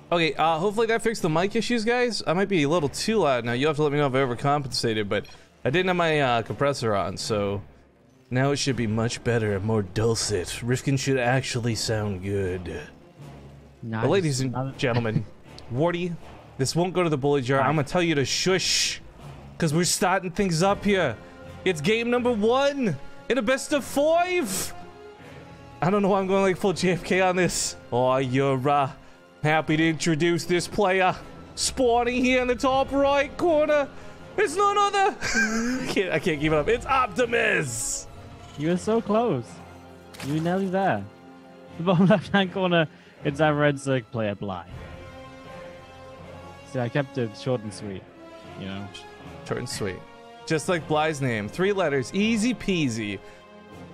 Okay, hopefully that fixed the mic issues, guys. I might be a little too loud now. You'll have to let me know if I overcompensated, but I didn't have my compressor on, so now it should be much better, more dulcet. Rifkin should actually sound good. Nice. But ladies and gentlemen, Wardy, this won't go to the bully jar. I'm gonna tell you to shush, because we're starting things up here. It's game number 1 in a best of 5. I don't know why I'm going like full JFK on this. Oh, you're happy to introduce this player. Spawning here in the top right corner. It's none other. I can't keep it up. It's Optimus. You were so close. You were nearly there. The bottom left-hand corner, it's our Red Circ player, Bly. See, I kept it short and sweet, you know. Short and sweet. Just like Bly's name. 3 letters. Easy peasy.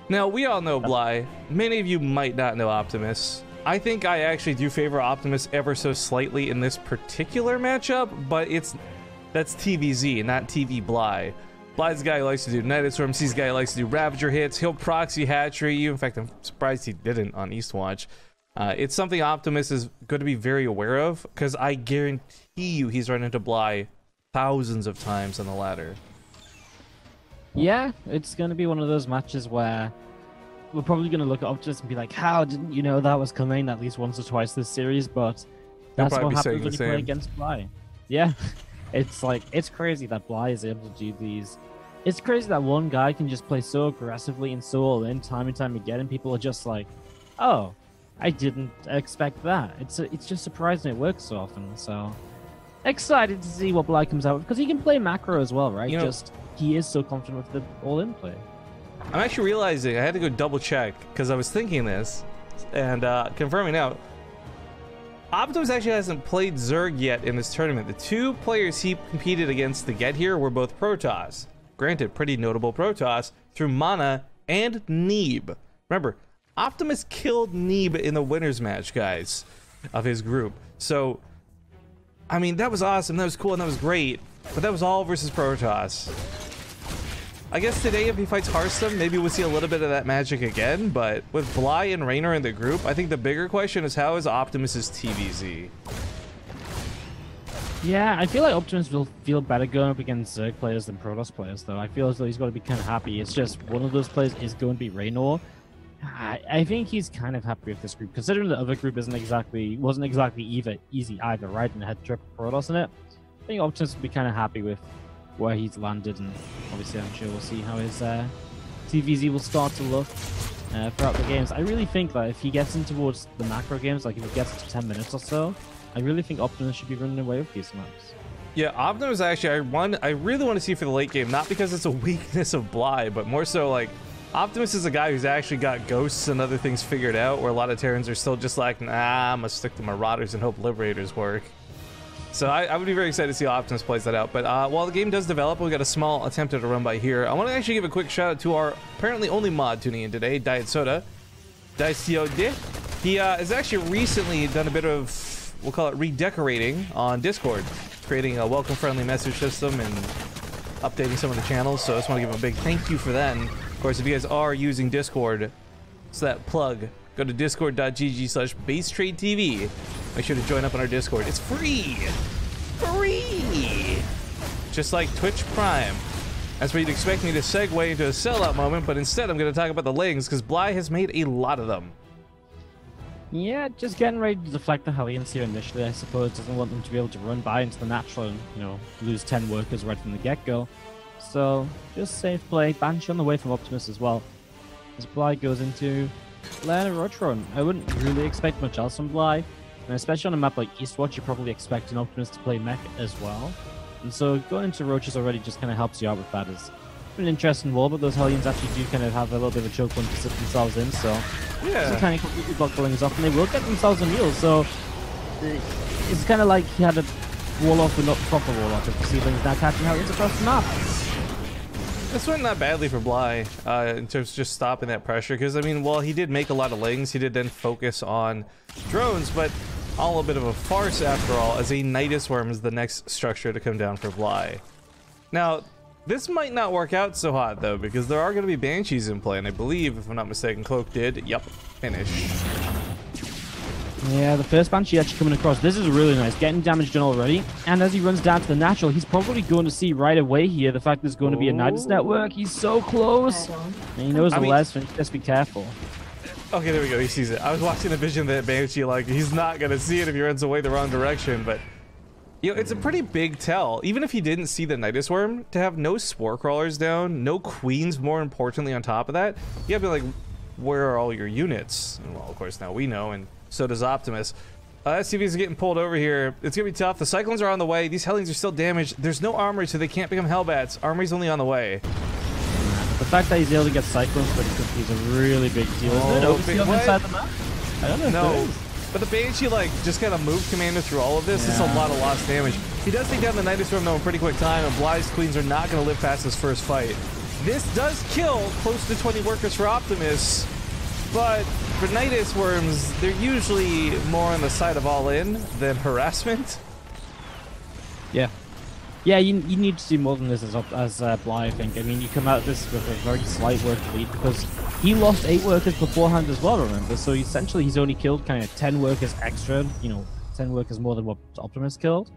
Now, we all know Bly. Many of you might not know Optimus. I think I actually do favor Optimus ever so slightly in this particular matchup, but that's TvZ, not TV Bly. Bly's the guy who likes to do Night Storms. He's the guy who likes to do Ravager hits. He'll proxy hatchery you. In fact, I'm surprised he didn't on Eastwatch. It's something Optimus is going to be very aware of, because I guarantee you he's run into Bly thousands of times on the ladder. Yeah, it's going to be one of those matches where we're probably going to look at Optimus and be like, how didn't you know that was coming at least once or twice this series? But that's what happens when you play against Bly. Yeah, it's like, it's crazy that Bly is able to do these. It's crazy that one guy can just play so aggressively and so all in time and time again, and people are just like, oh, I didn't expect that. It's just surprising it works so often. So excited to see what Bly comes out with, because he can play macro as well, right? He is so confident with the all-in play. I'm actually realizing I had to go double check because I was thinking this and confirming now. Optimus actually hasn't played Zerg yet in this tournament. The 2 players he competed against to get here were both Protoss. Granted, pretty notable Protoss through Mana and Neeb. Remember, Optimus killed Neeb in the winners match, guys, of his group. So, I mean, that was awesome, that was cool, and that was great. But that was all versus Protoss. I guess today, if he fights Hearthstone, maybe we'll see a little bit of that magic again, but with Bly and Raynor in the group, I think the bigger question is, how is Optimus's TvZ? Yeah, I feel like Optimus will feel better going up against Zerg players than Protoss players, though. I feel as though he's got to be kind of happy. It's just one of those players is going to be Raynor. I think he's kind of happy with this group, considering the other group wasn't exactly easy either, right? And it had triple Protoss in it. I think Optimus will be kind of happy with where he's landed, and obviously I'm sure we'll see how his TvZ will start to look throughout the games. I really think that if he gets in towards the macro games, like if he gets to 10 minutes or so, I really think Optimus should be running away with these maps. Yeah, Optimus actually, I really want to see for the late game, not because it's a weakness of Bly, but more so like, Optimus is a guy who's actually got ghosts and other things figured out, where a lot of Terrans are still just like, nah, I'm gonna stick to Marauders and hope Liberators work. So I would be very excited to see how Optimus plays that out. But while the game does develop, we got a small attempt at a run by here. I want to actually give a quick shout out to our apparently only mod tuning in today, Diet Soda. Diet. He has actually recently done a bit of, we'll call it redecorating on Discord, creating a welcome friendly message system and updating some of the channels. So I just want to give him a big thank you for that. And of course, if you guys are using Discord, it's that plug. Go to discord.gg/BaseTradeTV. Make sure to join up on our Discord. It's free! Free! Just like Twitch Prime. That's where you'd expect me to segue into a sellout moment, but instead I'm going to talk about the leggings, because Bly has made a lot of them. Yeah, just getting ready to deflect the Hellions here initially, I suppose. Doesn't want them to be able to run by into the natural and, you know, lose 10 workers right from the get-go. So, just safe play. Banshee on the way from Optimus as well. As Bly goes into Lair and Rotron. I wouldn't really expect much else from Bly. And especially on a map like Eastwatch, you probably expect an Optimus to play mech as well. And so going into Roaches already just kind of helps you out with that. It's an interesting wall, but those Hellions actually do kind of have a little bit of a choke point to sit themselves in, so yeah, it's kind of completely block Hellions off, and they will get themselves a meal. So it's kind of like he had a wall off, but not proper wall off, if the Seedlings now catching Hellions across the map. This went not badly for Bly in terms of just stopping that pressure, because I mean, while he did make a lot of lings, he did then focus on drones, but all a bit of a farce after all, as a Nidus Worm is the next structure to come down for Bly. Now, this might not work out so hot though, because there are going to be Banshees in play, and I believe, if I'm not mistaken, Cloak did, yep, finish. Yeah, the first Banshee actually coming across. This is really nice. Getting damage done already. And as he runs down to the natural, he's probably going to see right away here the fact there's going to be a Nidus network. He's so close. And he knows the less, and just be careful. Okay, there we go. He sees it. I was watching the vision that Banshee, like, he's not going to see it if he runs away the wrong direction, but... You know, it's a pretty big tell, even if he didn't see the Nidus Worm, to have no Spore Crawlers down, no Queens, more importantly, on top of that. You gotta be like, where are all your units? And well, of course, now we know, and so does Optimus. SCVs are getting pulled over here. It's gonna be tough. The Cyclones are on the way. These Hellions are still damaged. There's no armory, so they can't become Hellbats. Armory's only on the way. The fact that he's able to get Cyclones pretty quickly is a really big deal. Inside the map? I don't know if there is. But the Banshee, like, just kind of moved Commander through all of this. It's a lot of lost damage. He does take down the Nidus Worm, though, in pretty quick time, and Bly's Queens are not going to live past his first fight. This does kill close to 20 workers for Optimus, but for Nidus Worms, they're usually more on the side of all-in than harassment. Yeah. Yeah, you need to do more than this as Bly, I think. I mean, you come out of this with a very slight work lead because he lost 8 workers beforehand as well, remember? So essentially, he's only killed kind of 10 workers extra, you know, 10 workers more than what Optimus killed.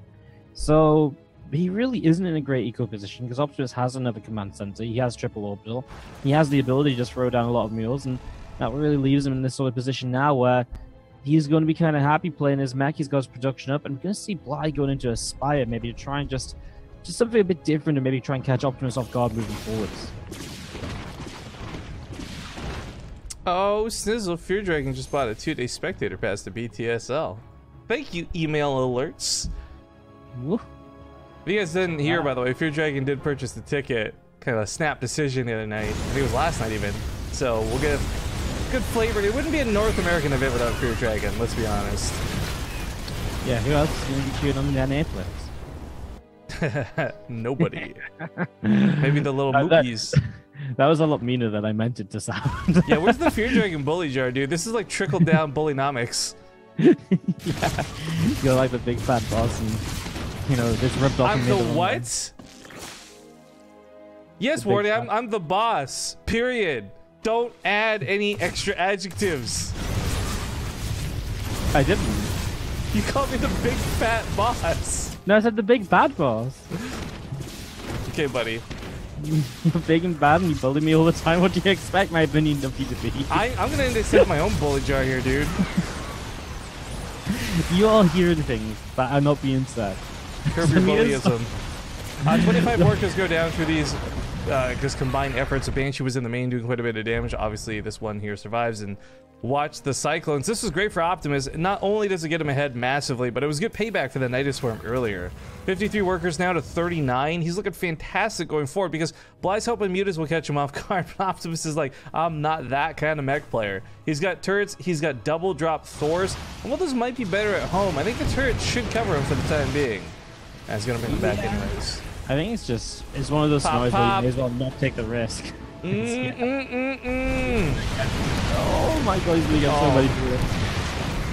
So he really isn't in a great eco position because Optimus has another command center. He has triple orbital. He has the ability to just throw down a lot of mules, and that really leaves him in this sort of position now where he's going to be kind of happy playing his mech. He's got his production up, and we're going to see Bly going into Aspire maybe to try and just something a bit different and maybe try and catch Optimus off guard moving forwards. Oh, Snizzle, Fear Dragon just bought a 2-day spectator pass to BTSL. Thank you, email alerts. Woo. If you guys didn't hear, by the way, Fear Dragon did purchase the ticket. Kind of a snap decision the other night. I think it was last night even. So we'll get a good flavor. It wouldn't be a North American event without Fear Dragon, let's be honest. Yeah, who else is going to be cheering on the NA players? Nobody. Maybe the little mookies. That was a lot meaner than I meant it to sound. Yeah, where's the Fear Dragon bully jar, dude? This is like trickle down bullynomics. Yeah. You're like the big fat boss, and you know this ripped off. I'm the what? Yes, Wardy, I'm the boss. Period. Don't add any extra adjectives. I didn't. You called me the big fat boss. No, I said the big bad boss. Okay, buddy. You're big and bad and you bully me all the time. What do you expect my opinion of you to be? I'm gonna end up setting my own bully jar here, dude. You all hearing things that are not being said. Curb your bullyism. 25 workers go down through these just combined efforts. A Banshee was in the main doing quite a bit of damage. Obviously, this one here survives, and watch the Cyclones. This was great for Optimus. Not only does it get him ahead massively, but it was good payback for the Nidus Worm earlier. 53 workers now to 39. He's looking fantastic going forward because Bly's helping Mutas will catch him off guard, but Optimus is like, I'm not that kind of mech player. He's got turrets, he's got double drop Thors, and while this might be better at home, I think the turret should cover him for the time being. And it's gonna bring him back anyways. I think it's one of those scenarios where you may as well not take the risk. Oh my god, he's gonna get so many through it.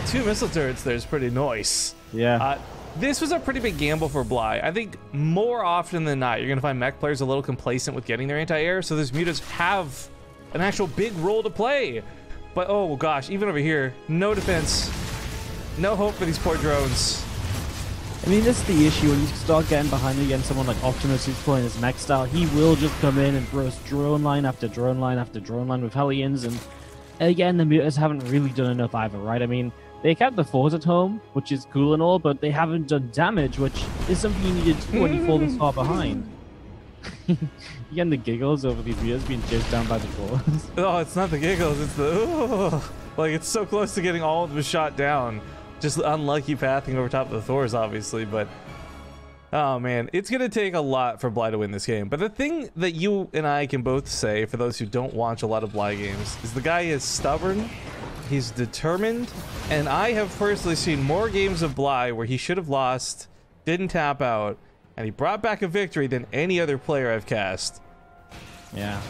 2 missile turrets there is pretty nice. Yeah. This was a pretty big gamble for Bly. I think more often than not, you're gonna find mech players a little complacent with getting their anti-air, so those mutas have an actual big role to play. But oh gosh, even over here, no defense, no hope for these poor drones. I mean, this is the issue when you start getting behind against someone like Optimus who's playing his mech style. He will just come in and throw drone line after drone line after drone line with Hellions, and again, the mutas haven't really done enough either, right? I mean, they kept the Thors at home, which is cool and all, but they haven't done damage, which is something you needed to do when you fall this far behind. You're getting the giggles over these mutas being chased down by the Thors. Oh, it's not the giggles, it's the like, it's so close to getting all of them shot down. Just unlucky pathing over top of the Thors, obviously, but oh man, it's gonna take a lot for Bly to win this game. But the thing that you and I can both say, for those who don't watch a lot of Bly games, is the guy is stubborn, he's determined, and I have personally seen more games of Bly where he should have lost, didn't tap out, and he brought back a victory than any other player I've cast. Yeah.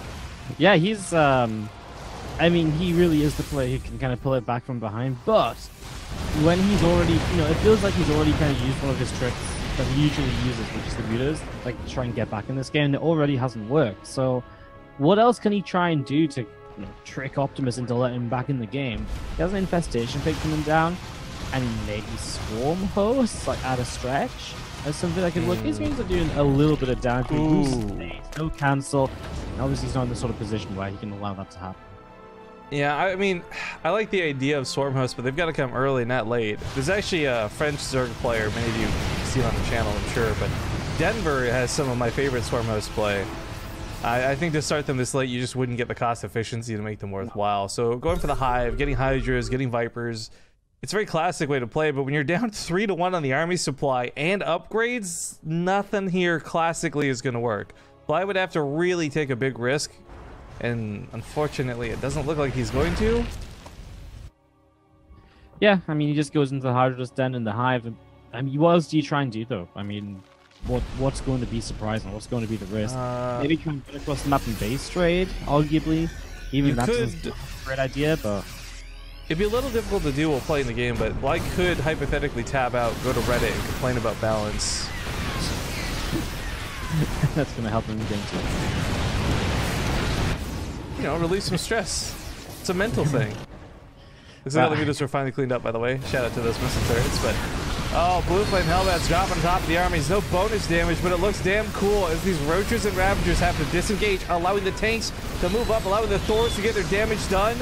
Yeah, he's I mean, he really is the player who can kind of pull it back from behind, but when he's already, you know, it feels like he's already kind of used one of his tricks that he usually uses, which is the mutas, like to try and get back in this game, and it already hasn't worked. So what else can he try and do to, you know, trick Optimus into letting him back in the game? He has an infestation pig coming down. and maybe Swarm Host, like at a stretch, as something that could work. These games are doing a little bit of damage. He loses stage, no cancel, and obviously he's not in the sort of position where he can allow that to happen. Yeah, I mean, I like the idea of Swarm Host, but they've got to come early, not late. There's actually a French Zerg player, many of you see on the channel, I'm sure, but Denver has some of my favorite Swarm Host play. I think to start them this late, you just wouldn't get the cost efficiency to make them worthwhile. So going for the Hive, getting Hydras, getting Vipers, it's a very classic way to play, but when you're down 3-1 on the army supply and upgrades, nothing here classically is going to work. Bly would have to really take a big risk, and unfortunately it doesn't look like he's going to. Yeah, I mean, he just goes into the Hydras Den in the Hive. I mean, what else do you try and do, though? I mean, what's going to be surprising? What's going to be the risk? Maybe try and get across the map in base trade, arguably. Even that's a great idea, but it'd be a little difficult to do while playing the game, but Bly could hypothetically tab out, go to Reddit, and complain about balance. That's going to help him in game 2. You know, release some stress. It's a mental thing. Looks like all the mutas were finally cleaned up, by the way. Shout out to those missile turrets, but oh, Blue Flame Hellbats drop on top of the armies. No bonus damage, but it looks damn cool as these Roaches and Ravagers have to disengage, allowing the tanks to move up, allowing the Thors to get their damage done.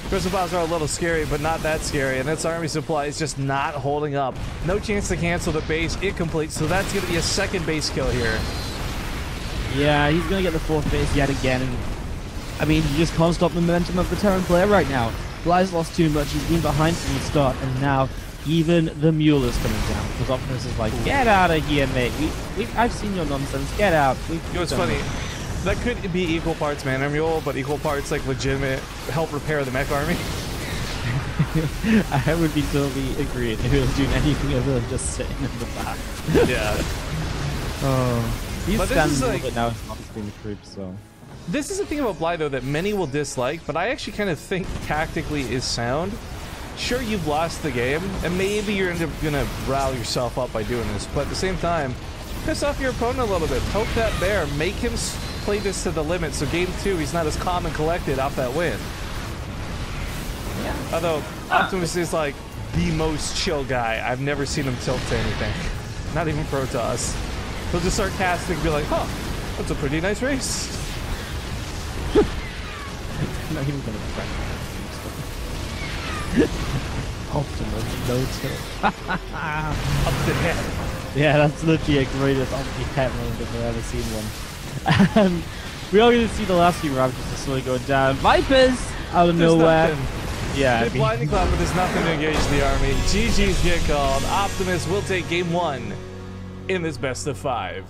Crystal Bombs are a little scary, but not that scary, and this army supply is just not holding up. No chance to cancel the base. It completes, so that's going to be a second base kill here. Yeah, he's going to get the 4th base yet again, and I mean, you just can't stop the momentum of the Terran player right now. Bly's lost too much, he's been behind from the start, and now even the mule is coming down, because Optimus is like, get out of here, mate. I've seen your nonsense, get out. You know what's funny? That could be equal parts Man Mule, but equal parts like legitimate help repair the mech army. I would be totally agreed if he was doing anything other than just sitting in the back. Yeah. He's but standing this is a little like, bit now, he's not being creep, so. This is the thing about Bly, though, that many will dislike, but I actually kind of think tactically is sound. Sure, you've lost the game, and maybe you're gonna rile yourself up by doing this, but at the same time, piss off your opponent a little bit. Poke that bear. Make him play this to the limit, so game 2, he's not as calm and collected off that win. Yeah. Although, Optimus is like the most chill guy. I've never seen him tilt to anything. Not even Protoss. He'll just start casting and be like, huh, that's a pretty nice race. Not even gonna crack. Optimus, no tilt. Up the head. Yeah, that's literally the greatest Opti-Pet moment if I've ever seen one. We are going to see the last few Ravagers are slowly going down. Vipers out of nowhere. Yeah, They blinding cloud, but there's nothing to engage the army. GG's get called. Optimus will take game 1 in this best of 5.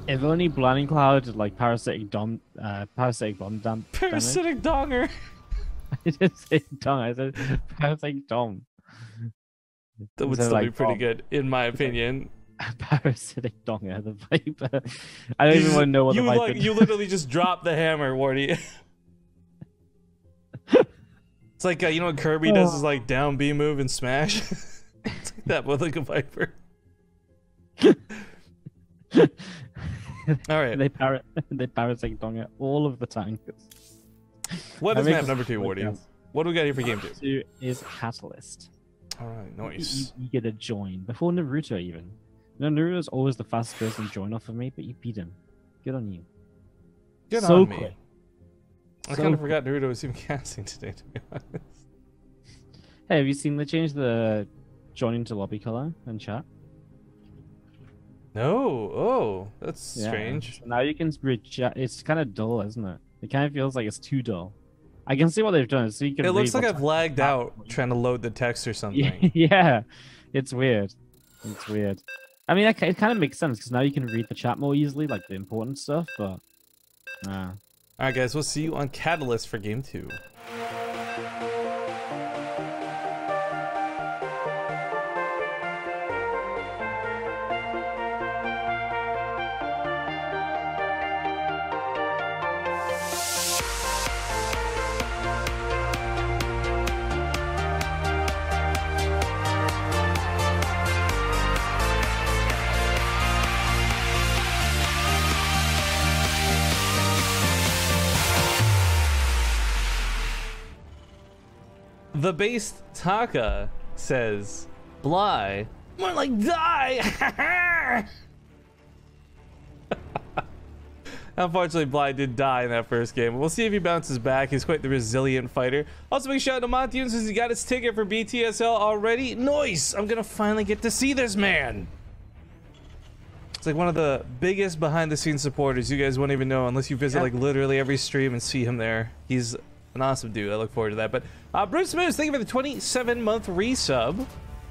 If only Blinding Cloud did like parasitic bomb damage. Parasitic donger. I didn't say dong, I said parasitic dom. That would still be pretty good, in my opinion. Parasitic donger, the Viper. I don't even want to know what the Viper You literally just drop the hammer, Wardy. It's like, you know what Kirby does is like down B move and smash? It's like that, but like a Viper. Alright. They parasitic donger all of the tankers. What is map number 2, Wardy? What do we got here for game 2? 2 is Catalyst. Alright, nice. You get a join before Naruto even. You know, Naruto's always the fastest person to join off of me, but you beat him. Good on you. Good so on me. Quick. I kind of forgot Naruto was even casting today, to be honest. Hey, have you seen they changed the join into lobby color in chat? No. Oh, that's strange. So now you can reach. It's kind of dull, isn't it? It kind of feels like it's too dull. I can see what they've done. So you can. It looks like I've lagged out trying to load the text or something. Yeah, it's weird. It's weird. I mean, it kind of makes sense because now you can read the chat more easily, like the important stuff. But, all right, guys, we'll see you on Catalyst for game 2. The base Taka says, Bly, more like die! Unfortunately, Bly did die in that first game. We'll see if he bounces back. He's quite the resilient fighter. Also, big shout out to Montian since he got his ticket for BTSL already. Nice! I'm gonna finally get to see this man. It's like one of the biggest behind-the-scenes supporters. You guys won't even know unless you visit like literally every stream and see him there. He's an awesome dude. I look forward to that. But Bruce Smith, thank you for the 27-month resub.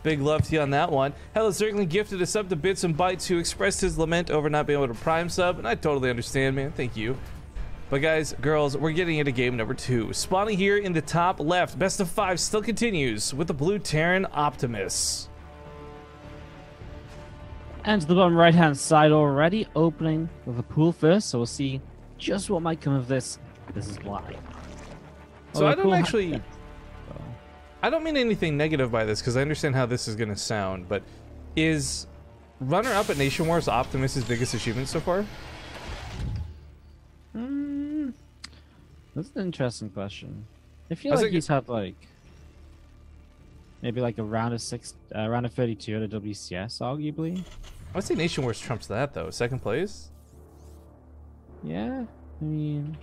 Big love to you on that one. Hello certainly gifted a sub to Bits and Bytes, who expressed his lament over not being able to prime sub, and I totally understand, man. Thank you. But guys, girls, we're getting into game number 2. Spawning here in the top left, best of 5 still continues with the blue Terran Optimus. And to the bottom right-hand side already, opening with a pool first, so we'll see just what might come of this. This is Bly. So I don't actually... I don't mean anything negative by this, because I understand how this is going to sound, but is runner-up at Nation Wars Optimus' biggest achievement so far? That's an interesting question. I feel like he's had, like, maybe like a round of 32 at a WCS, arguably. I would say Nation Wars trumps that, though. Second place? Yeah, I mean...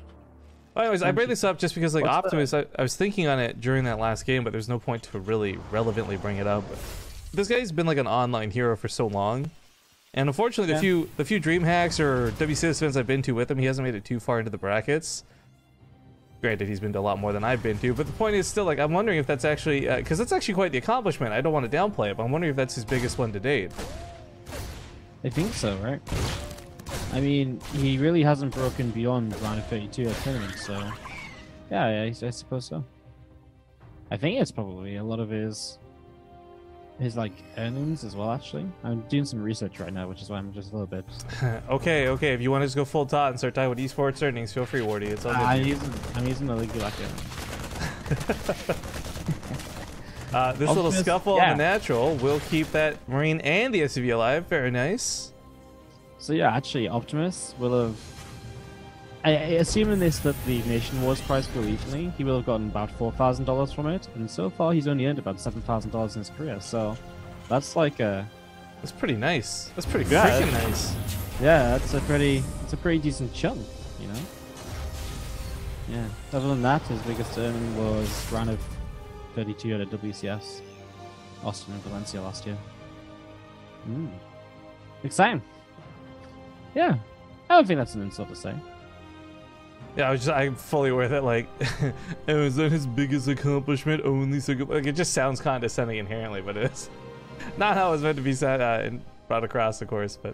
Well, anyways, I bring this up just because, like, Optimus, I was thinking on it during that last game, but there's no point to really relevantly bring it up. But this guy's been, like, an online hero for so long. And unfortunately, the few DreamHacks or WCS events I've been to with him, he hasn't made it too far into the brackets. Granted, he's been to a lot more than I've been to, but the point is still, like, I'm wondering if that's actually, because that's actually quite the accomplishment. I don't want to downplay it, but I'm wondering if that's his biggest one to date. I think so, right? I mean, he really hasn't broken beyond round of 32 at tournament, so yeah, I suppose so. I think it's probably a lot of his like earnings as well. Actually, I'm doing some research right now, which is why I'm just a little bit. okay. If you want to just go full tot and start talking about esports earnings, feel free, Wardy. It's all good. I'm using the league like this little scuffle on the natural will keep that Marine and the SUV alive. Very nice. So yeah, actually, Optimus will have. Assuming that the Nation Wars prize recently, he will have gotten about $4,000 from it, and so far he's only earned about $7,000 in his career. So that's like that's pretty nice. That's pretty freaking nice. Yeah, it's a pretty decent chunk, you know. Yeah. Other than that, his biggest earning was round of 32 at a WCS, Austin and Valencia last year. Exciting. Yeah, I don't think that's an insult to say. Yeah, I'm fully aware that, like, is that his biggest accomplishment? Only second, like, it just sounds condescending inherently, but it's not how it's meant to be said and brought across, of course. But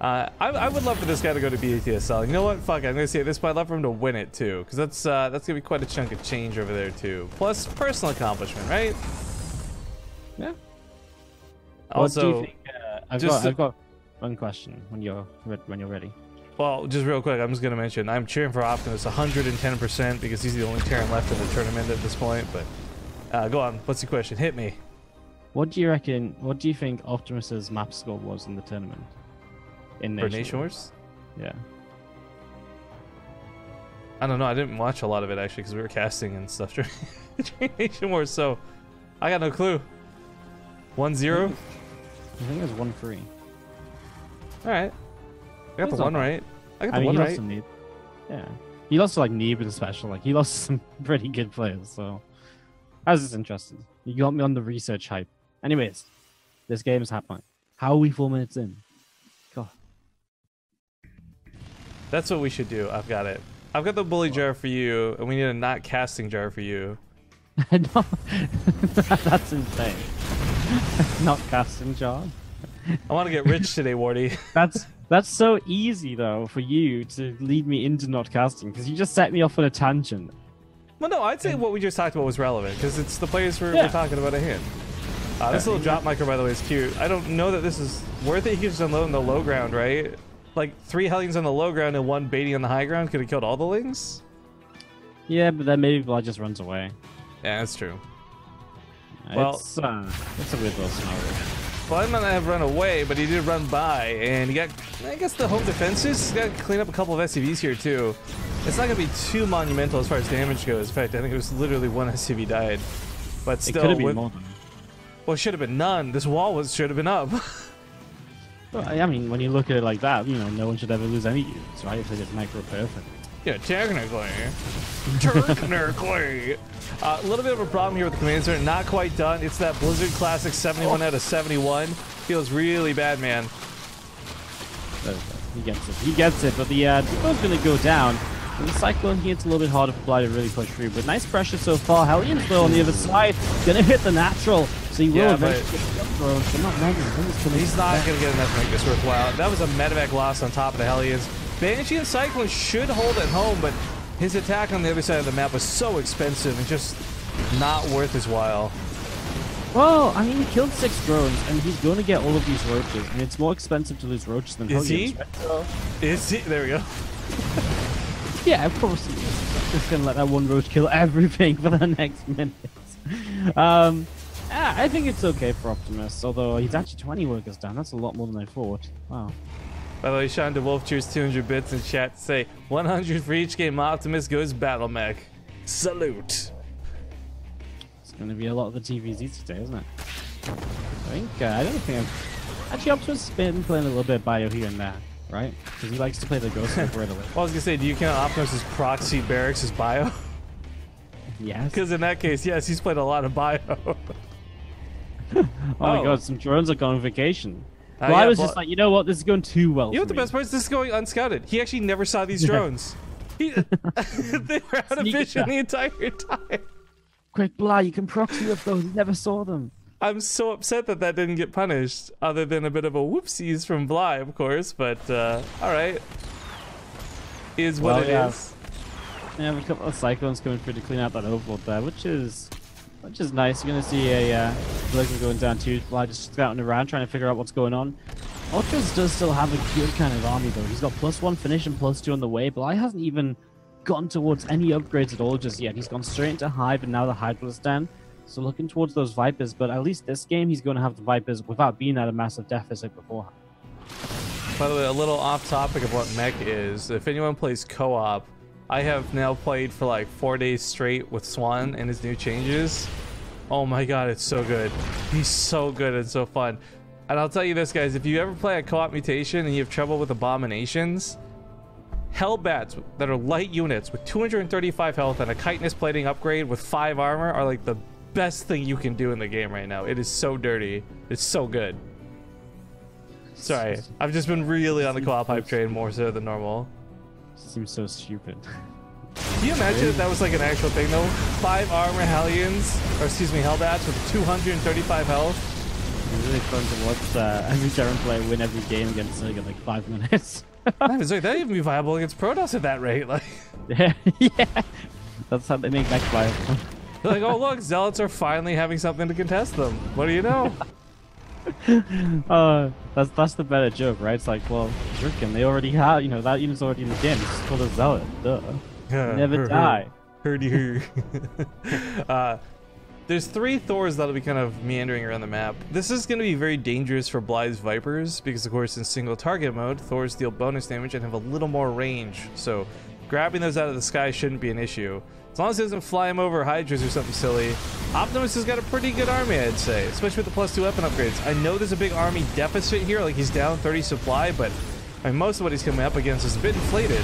I would love for this guy to go to BTSL. You know what? Fuck it, I'm gonna say this, but I'd love for him to win it too, because that's gonna be quite a chunk of change over there too. Plus personal accomplishment, right? Yeah. Also, what do you think, I've got one question when you're ready. Well, just real quick, I'm just going to mention, I'm cheering for Optimus 110% because he's the only Terran left in the tournament at this point, but go on, what's the question? Hit me. What do you think Optimus's map score was in the tournament? In Nation Wars? Yeah. I don't know, I didn't watch a lot of it actually because we were casting and stuff during Nation Wars, so I got no clue. 1-0? I think it was 1-3. Alright. I got the one right. I got the one right. Yeah. He lost to like Neeb with a special. Like he lost to some pretty good players. So I was just interested. You got me on the research hype. Anyways, this game is happening. How are we 4 minutes in? God. That's what we should do. I've got it. I've got the bully jar for you, and we need a not casting jar for you. No, that's insane. Not casting jar. I want to get rich today, Wardy. That's so easy though for you to lead me into not casting because you just set me off on a tangent. Well, no, I'd say what we just talked about was relevant because it's the players we're talking about at hand. This little drop micro, by the way, is cute. I don't know that this is worth it. He can just unload on the low ground, right? Like 3 Hellions on the low ground and 1 baiting on the high ground could have killed all the Lings. Yeah, but then maybe Blood just runs away. Yeah, that's true. Well, it's a weird little scenario. Well, I might not have run away, but he did run by, and he got, I guess, the home defenses. He's got to clean up a couple of SCVs here, too. It's not going to be too monumental as far as damage goes. In fact, I think it was literally 1 SCV died. But still, it could have been more than. Well, it should have been none. This wall should have been up. Well, I mean, when you look at it like that, you know, no one should ever lose any units, right? If they get micro perfect. Yeah, technically. Technically. A little bit of a problem here with the command center. Not quite done. It's that Blizzard Classic 71 out of 71. Feels really bad, man. He gets it. He gets it, but the Depot's going to go down. And the Cyclone here, it's a little bit harder for Bly to really push through, but nice pressure so far. Hellions, though, on the other side, going to hit the natural. So he will eventually get the thrown, but not many. He's not going to get enough to make this worthwhile. That was a medevac loss on top of the Hellions. Banshee and Cyclone should hold at home, but his attack on the other side of the map was so expensive and just not worth his while. Well, I mean, he killed 6 drones, and he's going to get all of these roaches. And it's more expensive to lose roaches than Hellions. Is he? Right? So, is he? There we go. yeah, of course he is. Just going to let that one roach kill everything for the next minute. I think it's okay for Optimus, although he's actually 20 workers down. That's a lot more than I thought. Wow. By the way, Sean DeWolf cheers 200 bits in chat to say 100 for each game Optimus goes Battle Mech. Salute. It's going to be a lot of the TvZ today, isn't it? I don't think actually, Optimus has been playing a little bit of bio here and there, right? Because he likes to play the Ghost right away. Well, I was going to say, do you count Optimus's proxy barracks as bio? Yes. Because in that case, yes, he's played a lot of bio. Oh my god, some drones are going on vacation. Well, yeah, I was just like, you know what, this is going too well. You know what the best part is? This is going unscouted. He actually never saw these drones. They were out of vision the entire time. Quick, Bly, you can proxy with those. He never saw them. I'm so upset that that didn't get punished, other than a bit of a whoopsies from Bly, of course, but alright. Is what it is. We have a couple of Cyclones coming through to clean out that overload there, which is nice. You're going to see a Blizzard going down too. Bly just scouting around, trying to figure out what's going on. Ultras does still have a good kind of army, though. He's got +1 finish and +2 on the way. Bly hasn't even gotten towards any upgrades at all just yet. He's gone straight into Hive, and now the Hydra's down. So looking towards those Vipers, but at least this game he's going to have the Vipers without being at a massive deficit beforehand. By the way, a little off topic of what mech is. If anyone plays co-op, I have now played for like 4 days straight with Swan and his new changes. Oh my god, it's so good. He's so good and so fun. And I'll tell you this, guys, if you ever play a co-op mutation and you have trouble with abominations, Hellbats that are light units with 235 health and a chitinous plating upgrade with 5 armor are like the best thing you can do in the game right now. It is so dirty. It's so good. Sorry, I've just been really on the co-op hype train more so than normal. Seems so stupid. Can you imagine if that was like an actual thing though? 5 armor Hellions, or excuse me, Hellbats with 235 health. It's really fun to watch every Terran player win every game against Zerg in like 5 minutes. Man, Zerg, that'd even be viable against Protoss at that rate. Like, yeah, that's how they make mech viable. They're like, oh look, Zealots are finally having something to contest them. What do you know? That's the better joke, right? It's like, well, freaking, they already have, you know, that unit's already in the game. It's called a Zealot. Duh. Never die. Herdy her. There's 3 Thors that'll be kind of meandering around the map. This is going to be very dangerous for Bly's Vipers because, of course, in single target mode, Thors deal bonus damage and have a little more range. So grabbing those out of the sky shouldn't be an issue. As long as it doesn't fly him over Hydras or something silly. Optimus has got a pretty good army, I'd say, especially with the +2 weapon upgrades. I know there's a big army deficit here, like he's down 30 supply, but I mean, most of what he's coming up against is a bit inflated.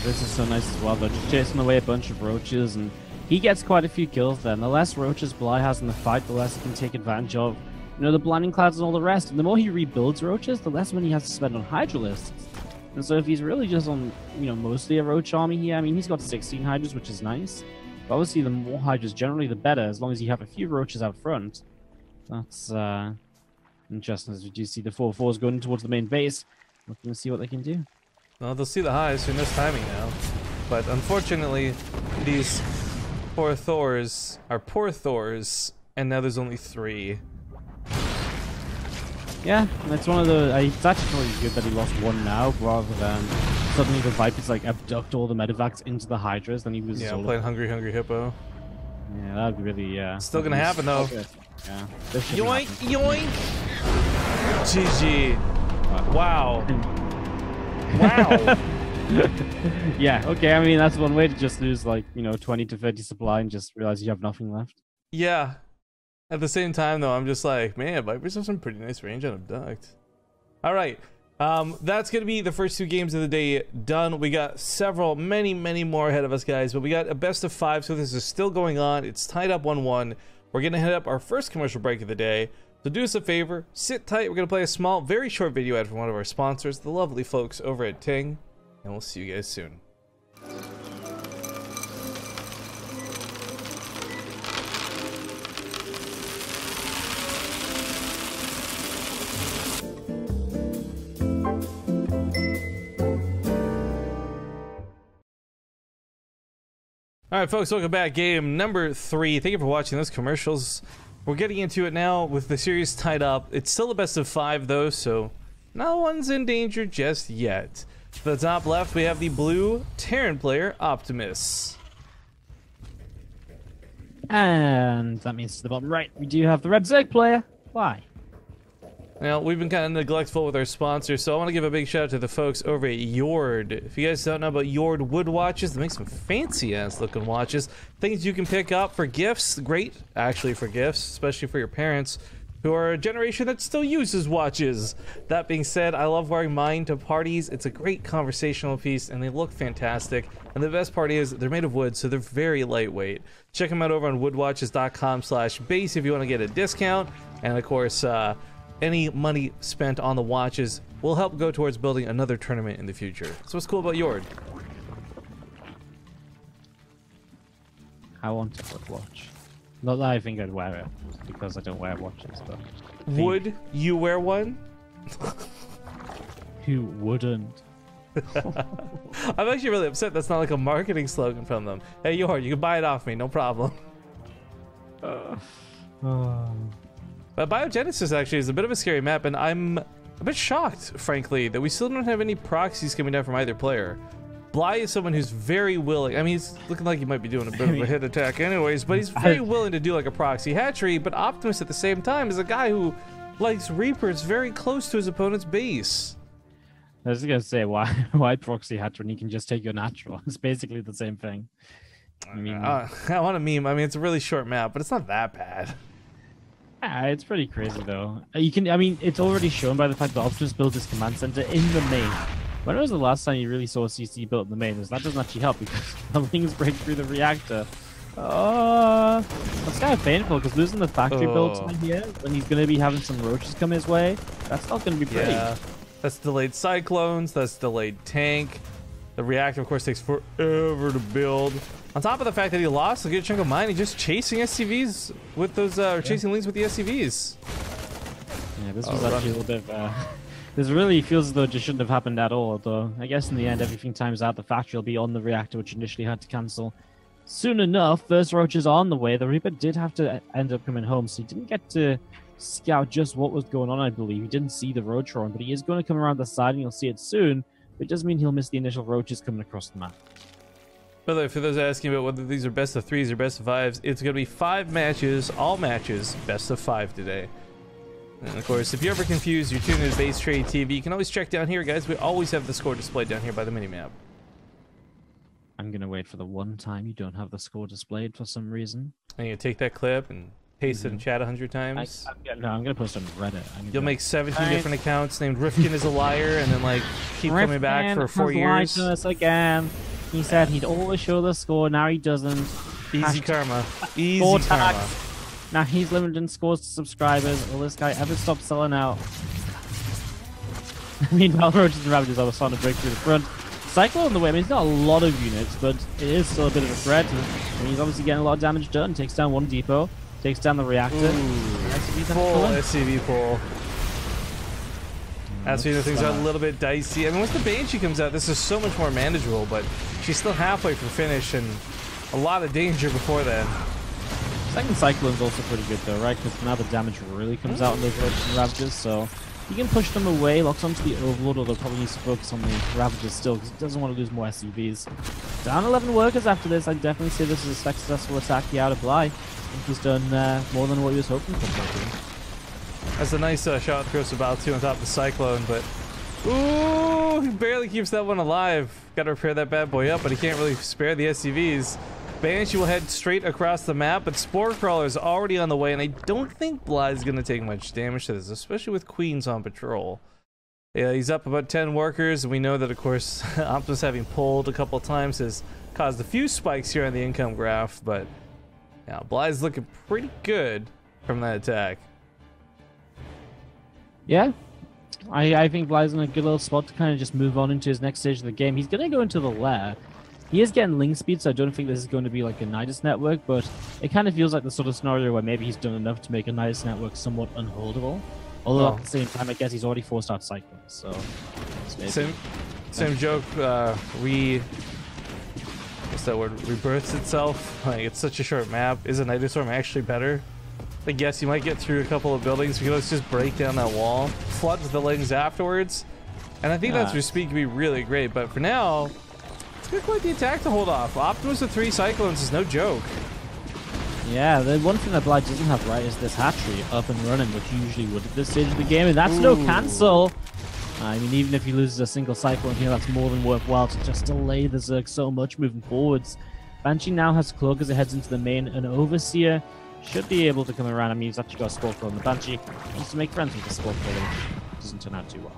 This is so nice as well, though. Just chasing away a bunch of roaches, and he gets quite a few kills then. The less roaches Bly has in the fight, the less he can take advantage of, you know, the blinding clouds and all the rest. And the more he rebuilds roaches, the less money he has to spend on Hydralists. And so if he's really just on, you know, mostly a roach army here, I mean, he's got 16 Hydras, which is nice. But obviously, the more Hydras generally, the better, as long as you have a few roaches out front. That's interesting, as we do see the 4/4s going towards the main base. Looking to see what they can do. Well, they'll see the highs in this timing now. But unfortunately, these 4 Thors are poor Thors, and now there's only 3. Yeah, that's one of the. It's actually really good that he lost 1 now, rather than suddenly the Vipers like abduct all the medevacs into the Hydras. Then he was playing Hungry Hippo. Yeah, that'd be really. Still gonna happen though. Yeah. Yoink, yoink. GG. Wow. Wow. Yeah. Okay. I mean, that's one way to just lose like 20 to 30 supply and just realize you have nothing left. Yeah. At the same time, though, I'm just like, man, Vipers have some pretty nice range on Abduct. All right. That's going to be the first 2 games of the day done. We got many more ahead of us, guys, but we got a best of 5, so this is still going on. It's tied up 1-1. We're going to head up our first commercial break of the day. So do us a favor, sit tight. We're going to play a small, very short video ad from one of our sponsors, the lovely folks over at Ting, and we'll see you guys soon. All right, folks, welcome back. Game number 3. Thank you for watching those commercials. We're getting into it now with the series tied up. It's still a best of 5, though, so no one's in danger just yet. To the top left, we have the blue Terran player, Optimus. And that means to the bottom right, we do have the red Zerg player. Why? Now, we've been kind of neglectful with our sponsors, so I want to give a big shout out to the folks over at Yord. If you guys don't know about Yord wood watches, they make some fancy-ass looking watches. Things you can pick up for gifts. Great, actually, for gifts, especially for your parents, who are a generation that still uses watches. That being said, I love wearing mine to parties. It's a great conversational piece, and they look fantastic. And the best part is, they're made of wood, so they're very lightweight. Check them out over on woodwatches.com/base if you want to get a discount. And, of course, any money spent on the watches will help go towards building another tournament in the future. So what's cool about Yord? I want a foot watch. Not that I think I'd wear it, because I don't wear watches, but... Would you wear one? Who wouldn't? I'm actually really upset that's not like a marketing slogan from them. Hey, Yord, you can buy it off me, no problem. But Biogenesis actually is a bit of a scary map, and I'm a bit shocked, frankly, that we still don't have any proxies coming down from either player. Bly is someone who's very willing. I mean, he's looking like he might be doing a bit of a hit attack anyways, but he's very willing to do like a proxy hatchery. But Optimus at the same time is a guy who likes Reapers very close to his opponent's base. I was gonna say, why proxy hatch when you can just take your natural? It's basically the same thing. I mean, I want a meme. I mean, it's a really short map, but it's not that bad. Yeah, it's pretty crazy though. I mean, it's already shown by the fact that Optimus built his command center in the main. When was the last time you really saw a CC built in the main? Because that doesn't actually help because the things break through the reactor. That's kind of painful because losing the factory build time here when he's going to be having some roaches come his way, that's not going to be pretty. Yeah, that's delayed cyclones, that's delayed tank. The reactor, of course, takes forever to build. On top of the fact that he lost a good chunk of mine, he's just chasing SCVs with those, chasing links with the SCVs. Yeah, this was actually a little bit this really feels as though it just shouldn't have happened at all, though. I guess in the end, everything times out. The factory will be on the reactor, which initially had to cancel. Soon enough, first roaches are on the way. The Reaper did have to end up coming home, so he didn't get to scout just what was going on, I believe. He didn't see the roach roaring, but he is going to come around the side, and you'll see it soon. But it doesn't mean he'll miss the initial roaches coming across the map. By the way, for those asking about whether these are best of 3s or best of 5s, it's going to be 5 matches, all matches, best of 5 today. And of course, if you're ever confused, you're tuning in to BaseTradeTV. You can always check down here, guys. We always have the score displayed down here by the minimap. I'm going to wait for the one time you don't have the score displayed for some reason. And you take that clip and paste it in chat 100 times. I'm going to post it on Reddit. You'll make 17 different accounts named Rifkin is a liar, and then like keep coming back for 4 years. Lied to us again. He said he'd always show the score. Now he doesn't. Easy karma. Easy karma. Now he's limiting scores to subscribers. Will this guy ever stop selling out? Meanwhile, Roaches and Ravages are starting to break through the front. Cyclone on the way. I mean, it's not a lot of units, but it is still a bit of a threat. And he's obviously getting a lot of damage done. Takes down one depot. Takes down the reactor. Full SCV pull. That's where things are a little bit dicey. I mean, once the Banshee comes out, this is so much more manageable, but she's still halfway from finish and a lot of danger before then. Second Cyclone's also pretty good though, right? Because now the damage really comes out on those Roaches and Ravages, so you can push them away, locks onto the Overlord, although probably needs to focus on the Ravages still, because he doesn't want to lose more SCVs. Down 11 workers after this. I'd definitely say this is a successful attack here out of Bly. I think he's done more than what he was hoping for. That's a nice shot throws about 2 on top of the Cyclone, but ooh, he barely keeps that one alive. Got to repair that bad boy up, but he can't really spare the SCVs. Banshee will head straight across the map, but Spore Crawler is already on the way, and I don't think Bly's going to take much damage to this, especially with Queens on patrol. Yeah, he's up about 10 workers, and we know that, of course, Optimus having pulled a couple times has caused a few spikes here on the income graph, but yeah, Bly's looking pretty good from that attack. Yeah, I think Bly's in a good little spot to kind of just move on into his next stage of the game. He's going to go into the lair. He is getting link speed, so I don't think this is going to be like a Nidus network, but it kind of feels like the sort of scenario where maybe he's done enough to make a Nidus network somewhat unholdable. Although at the same time, I guess he's already forced out cycling, so... Same joke, what's that word? Rebirths itself. Like, it's such a short map. Is a Nidus Storm actually better? I guess you might get through a couple of buildings, because let's just break down that wall, flood the lanes afterwards, and I think that's where speed can be really great, but for now... It's quite the attack to hold off. Optimus with 3 Cyclones is no joke. Yeah, the one thing that Bly doesn't have right is this hatchery up and running, which you usually would at this stage of the game, and that's no cancel. I mean, even if he loses a single Cyclone here, that's more than worthwhile to just delay the Zerg so much moving forwards. Banshee now has Cloak as it heads into the main, and Overseer should be able to come around. I mean, he's actually got a Spore Crawler on the Banshee. He wants to make friends with the Spore Crawler, which doesn't turn out too well.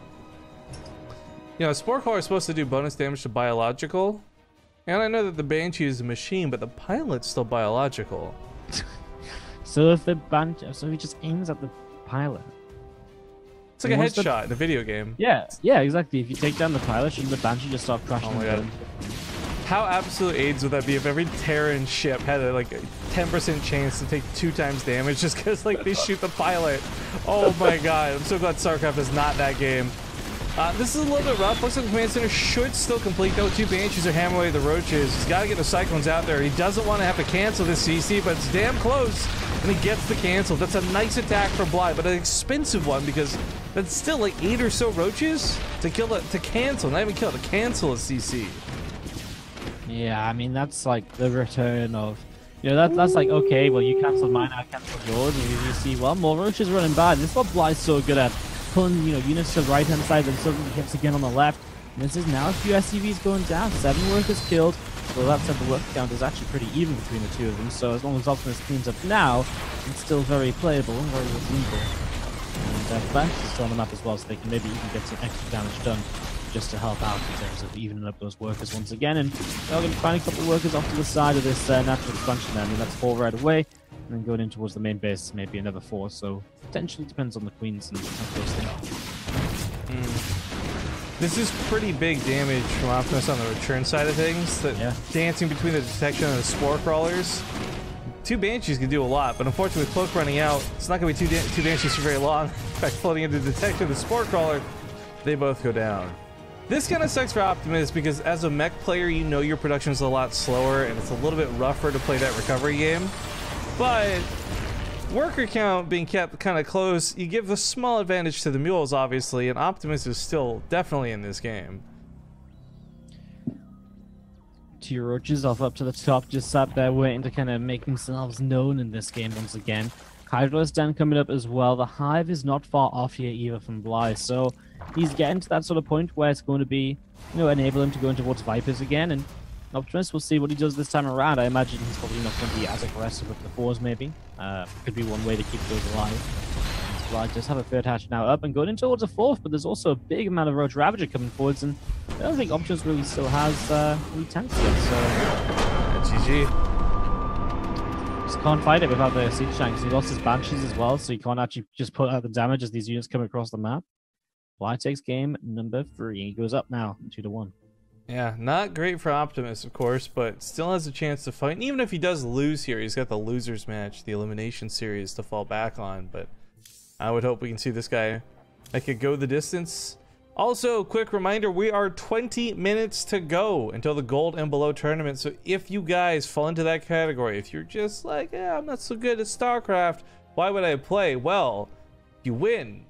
You know, Spore Crawler is supposed to do bonus damage to biological, and I know that the Banshee is a machine, but the pilot's still biological. So if the so he just aims at the pilot. It's like a headshot in a video game. Yeah, exactly. If you take down the pilot, shouldn't the Banshee just start crashing? Oh my god. How absolute AIDS would that be if every Terran ship had a 10% chance to take 2 times damage just because like they shoot the pilot? Oh my god, I'm so glad StarCraft is not that game. This is a little bit rough. Looks like the command center should still complete though. 2 Banshees are hammering away the roaches. He's got to get the Cyclones out there. He doesn't want to have to cancel this CC, but it's damn close. And he gets the cancel. That's a nice attack from Bly, but an expensive one because that's still like 8 or so roaches to cancel. Not even kill, to cancel a CC. Yeah, I mean that's like the return of, that's like, okay, well you cancelled mine, I cancelled yours, and you see, well, more roaches running by. This is what Bly's so good at. Pulling, units to the right hand side, then suddenly hits again on the left. And this is now a few SCVs going down. 7 workers killed. So that said, the work count is actually pretty even between the 2 of them. So as long as Optimus cleans up now, it's still very playable and very reasonable. And Flash is still on the map as well, so they can maybe even get some extra damage done just to help out in terms of evening up those workers once again. And they're going to find a couple of workers off to the side of this natural expansion there. I mean, that's 4 right away. And then going in towards the main base, maybe another 4. So potentially depends on the Queens and how close they are. This is pretty big damage from Optimus on the return side of things. That dancing between the detection and the Spore Crawlers. 2 Banshees can do a lot, but unfortunately with Cloak running out, it's not going to be 2 Banshees for very long. In fact, floating into the detection of the Spore Crawler, they both go down. This kind of sucks for Optimus because as a mech player, you know your production is a lot slower and it's a little bit rougher to play that recovery game. But worker count being kept kind of close, you give a small advantage to the mules, obviously, and Optimus is still definitely in this game. 2 roaches off up to the top, just sat there waiting to kind of make themselves known in this game once again. Hydra stand coming up as well. The Hive is not far off here either from Bly, so he's getting to that sort of point where it's going to be, enable him to go in towards Vipers again, and Optimus, we'll see what he does this time around. I imagine he's probably not going to be as aggressive with the 4s, maybe. Could be one way to keep those alive. Bly just have a 3rd hatch now up and going in towards a 4th, but there's also a big amount of Roach Ravager coming forwards, and I don't think Optimus really still has any tanks yet, so... GG. Just can't fight it without the siege tanks. He lost his Banshees as well, so he can't actually just put out the damage as these units come across the map. Bly takes game number 3. He goes up now, 2-1. Yeah, not great for Optimus, of course, but still has a chance to fight. And even if he does lose here, he's got the losers match, the elimination series to fall back on. But I would hope we can see this guy that could go the distance. Also, quick reminder, we are 20 minutes to go until the gold and below tournament. So if you guys fall into that category, if you're just like, yeah, I'm not so good at StarCraft, why would I play? Well, you win.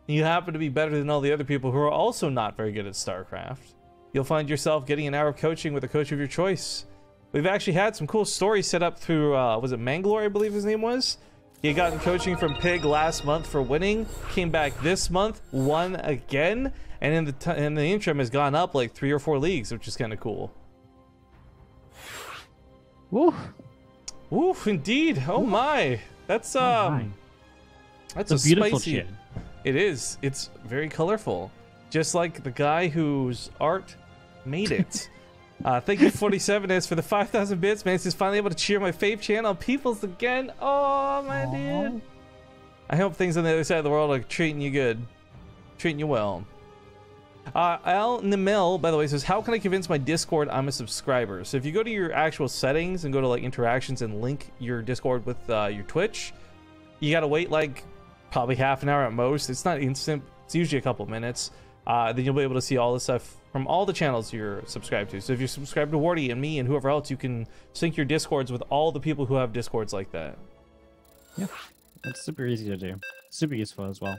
You happen to be better than all the other people who are also not very good at StarCraft. You'll find yourself getting an hour of coaching with a coach of your choice. We've actually had some cool stories set up through, was it Mangalore, I believe his name was? He had gotten coaching from Pig last month for winning, came back this month, won again, and in the interim has gone up like 3 or 4 leagues, which is kind of cool. Woo. Woof, indeed. Oh my. That's my. That's It's a a beautiful spicy. chin. It is. It's very colorful, just like the guy whose art made it. Thank you, 47s, for the 5,000 bits. Man, he's finally able to cheer my fave channel, Peoples, again. Oh my dude. I hope things on the other side of the world are treating you good, treating you well. Al Namel, by the way, says, how can I convince my Discord I'm a subscriber? So if you go to your actual settings and go to like interactions and link your Discord with your Twitch, you gotta wait like probably half an hour at most. It's not instant. It's usually a couple minutes. Then you'll be able to see all the stuff from all the channels you're subscribed to. So if you're subscribed to Wardy and me and whoever else, you can sync your Discords with all the people who have Discords like that. Yeah, it's super easy to do. Super useful as well.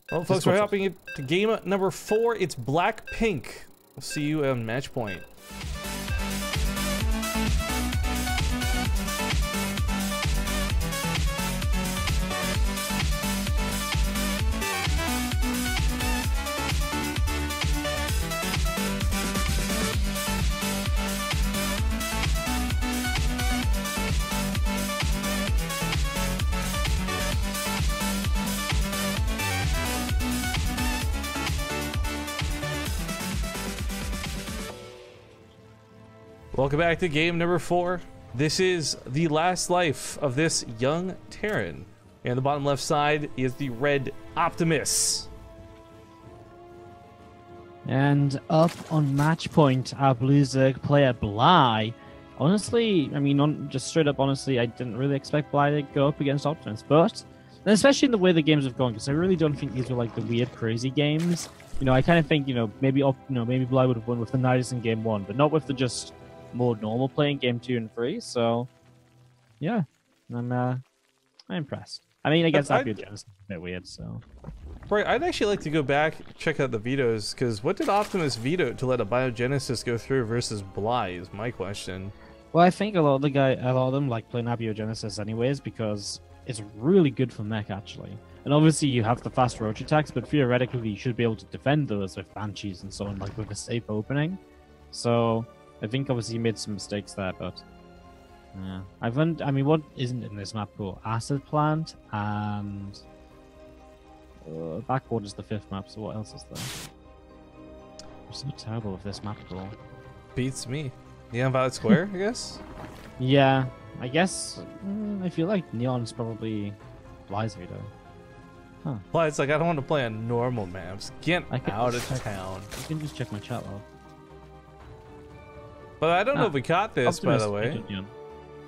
Well, folks, we're hopping into game number 4. It's Blackpink. We'll see you on match point. Welcome back to game number 4. This is the last life of this young Terran. And the bottom left side is the red Optimus. And up on match point, our Blue Zerg player Bly. Honestly, I mean, just straight up, honestly, I didn't really expect Bly to go up against Optimus, but especially in the way the games have gone, because I really don't think these were like the weird, crazy games. You know, I kind of think, maybe Bly would have won with the Nidus in game 1, but not with the just more normal playing game 2 and 3. So, yeah, I'm impressed. I mean, I guess Abiogenesis is a bit weird, so. Right, I'd actually like to go back, check out the vetoes, because what did Optimus veto to let a Biogenesis go through versus Bly is my question. Well, I think a lot of them like playing Abiogenesis anyways, because it's really good for mech, actually. And obviously you have the fast roach attacks, but theoretically you should be able to defend those with Banshees and so on, like with a safe opening. So, I think obviously you made some mistakes there, but yeah. I mean, what isn't in this map pool? Acid Plant and Backboard is the 5th map, so what else is there? I'm so terrible with this map pool. Beats me. Neon Violet Square, I guess? Yeah, I guess I feel like Neon's probably Bly's veto. Huh. Well, it's like, I don't want to play on normal maps. Get out of check, town. You can just check my chat log. But I don't know if we caught this, Optimus, by the way.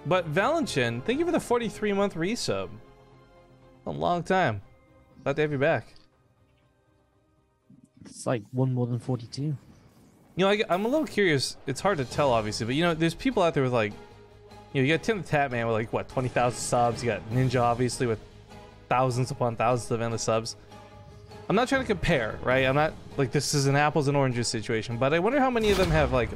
But Valentin, thank you for the 43-month resub. A long time. Glad to have you back. It's like one more than 42. You know, I'm a little curious. It's hard to tell, obviously, but there's people out there with like, you got Tim the Tap Man with like what 20,000 subs. You got Ninja, obviously, with thousands upon thousands of endless subs. I'm not trying to compare, right? I'm not like this is an apples and oranges situation, but I wonder how many of them have like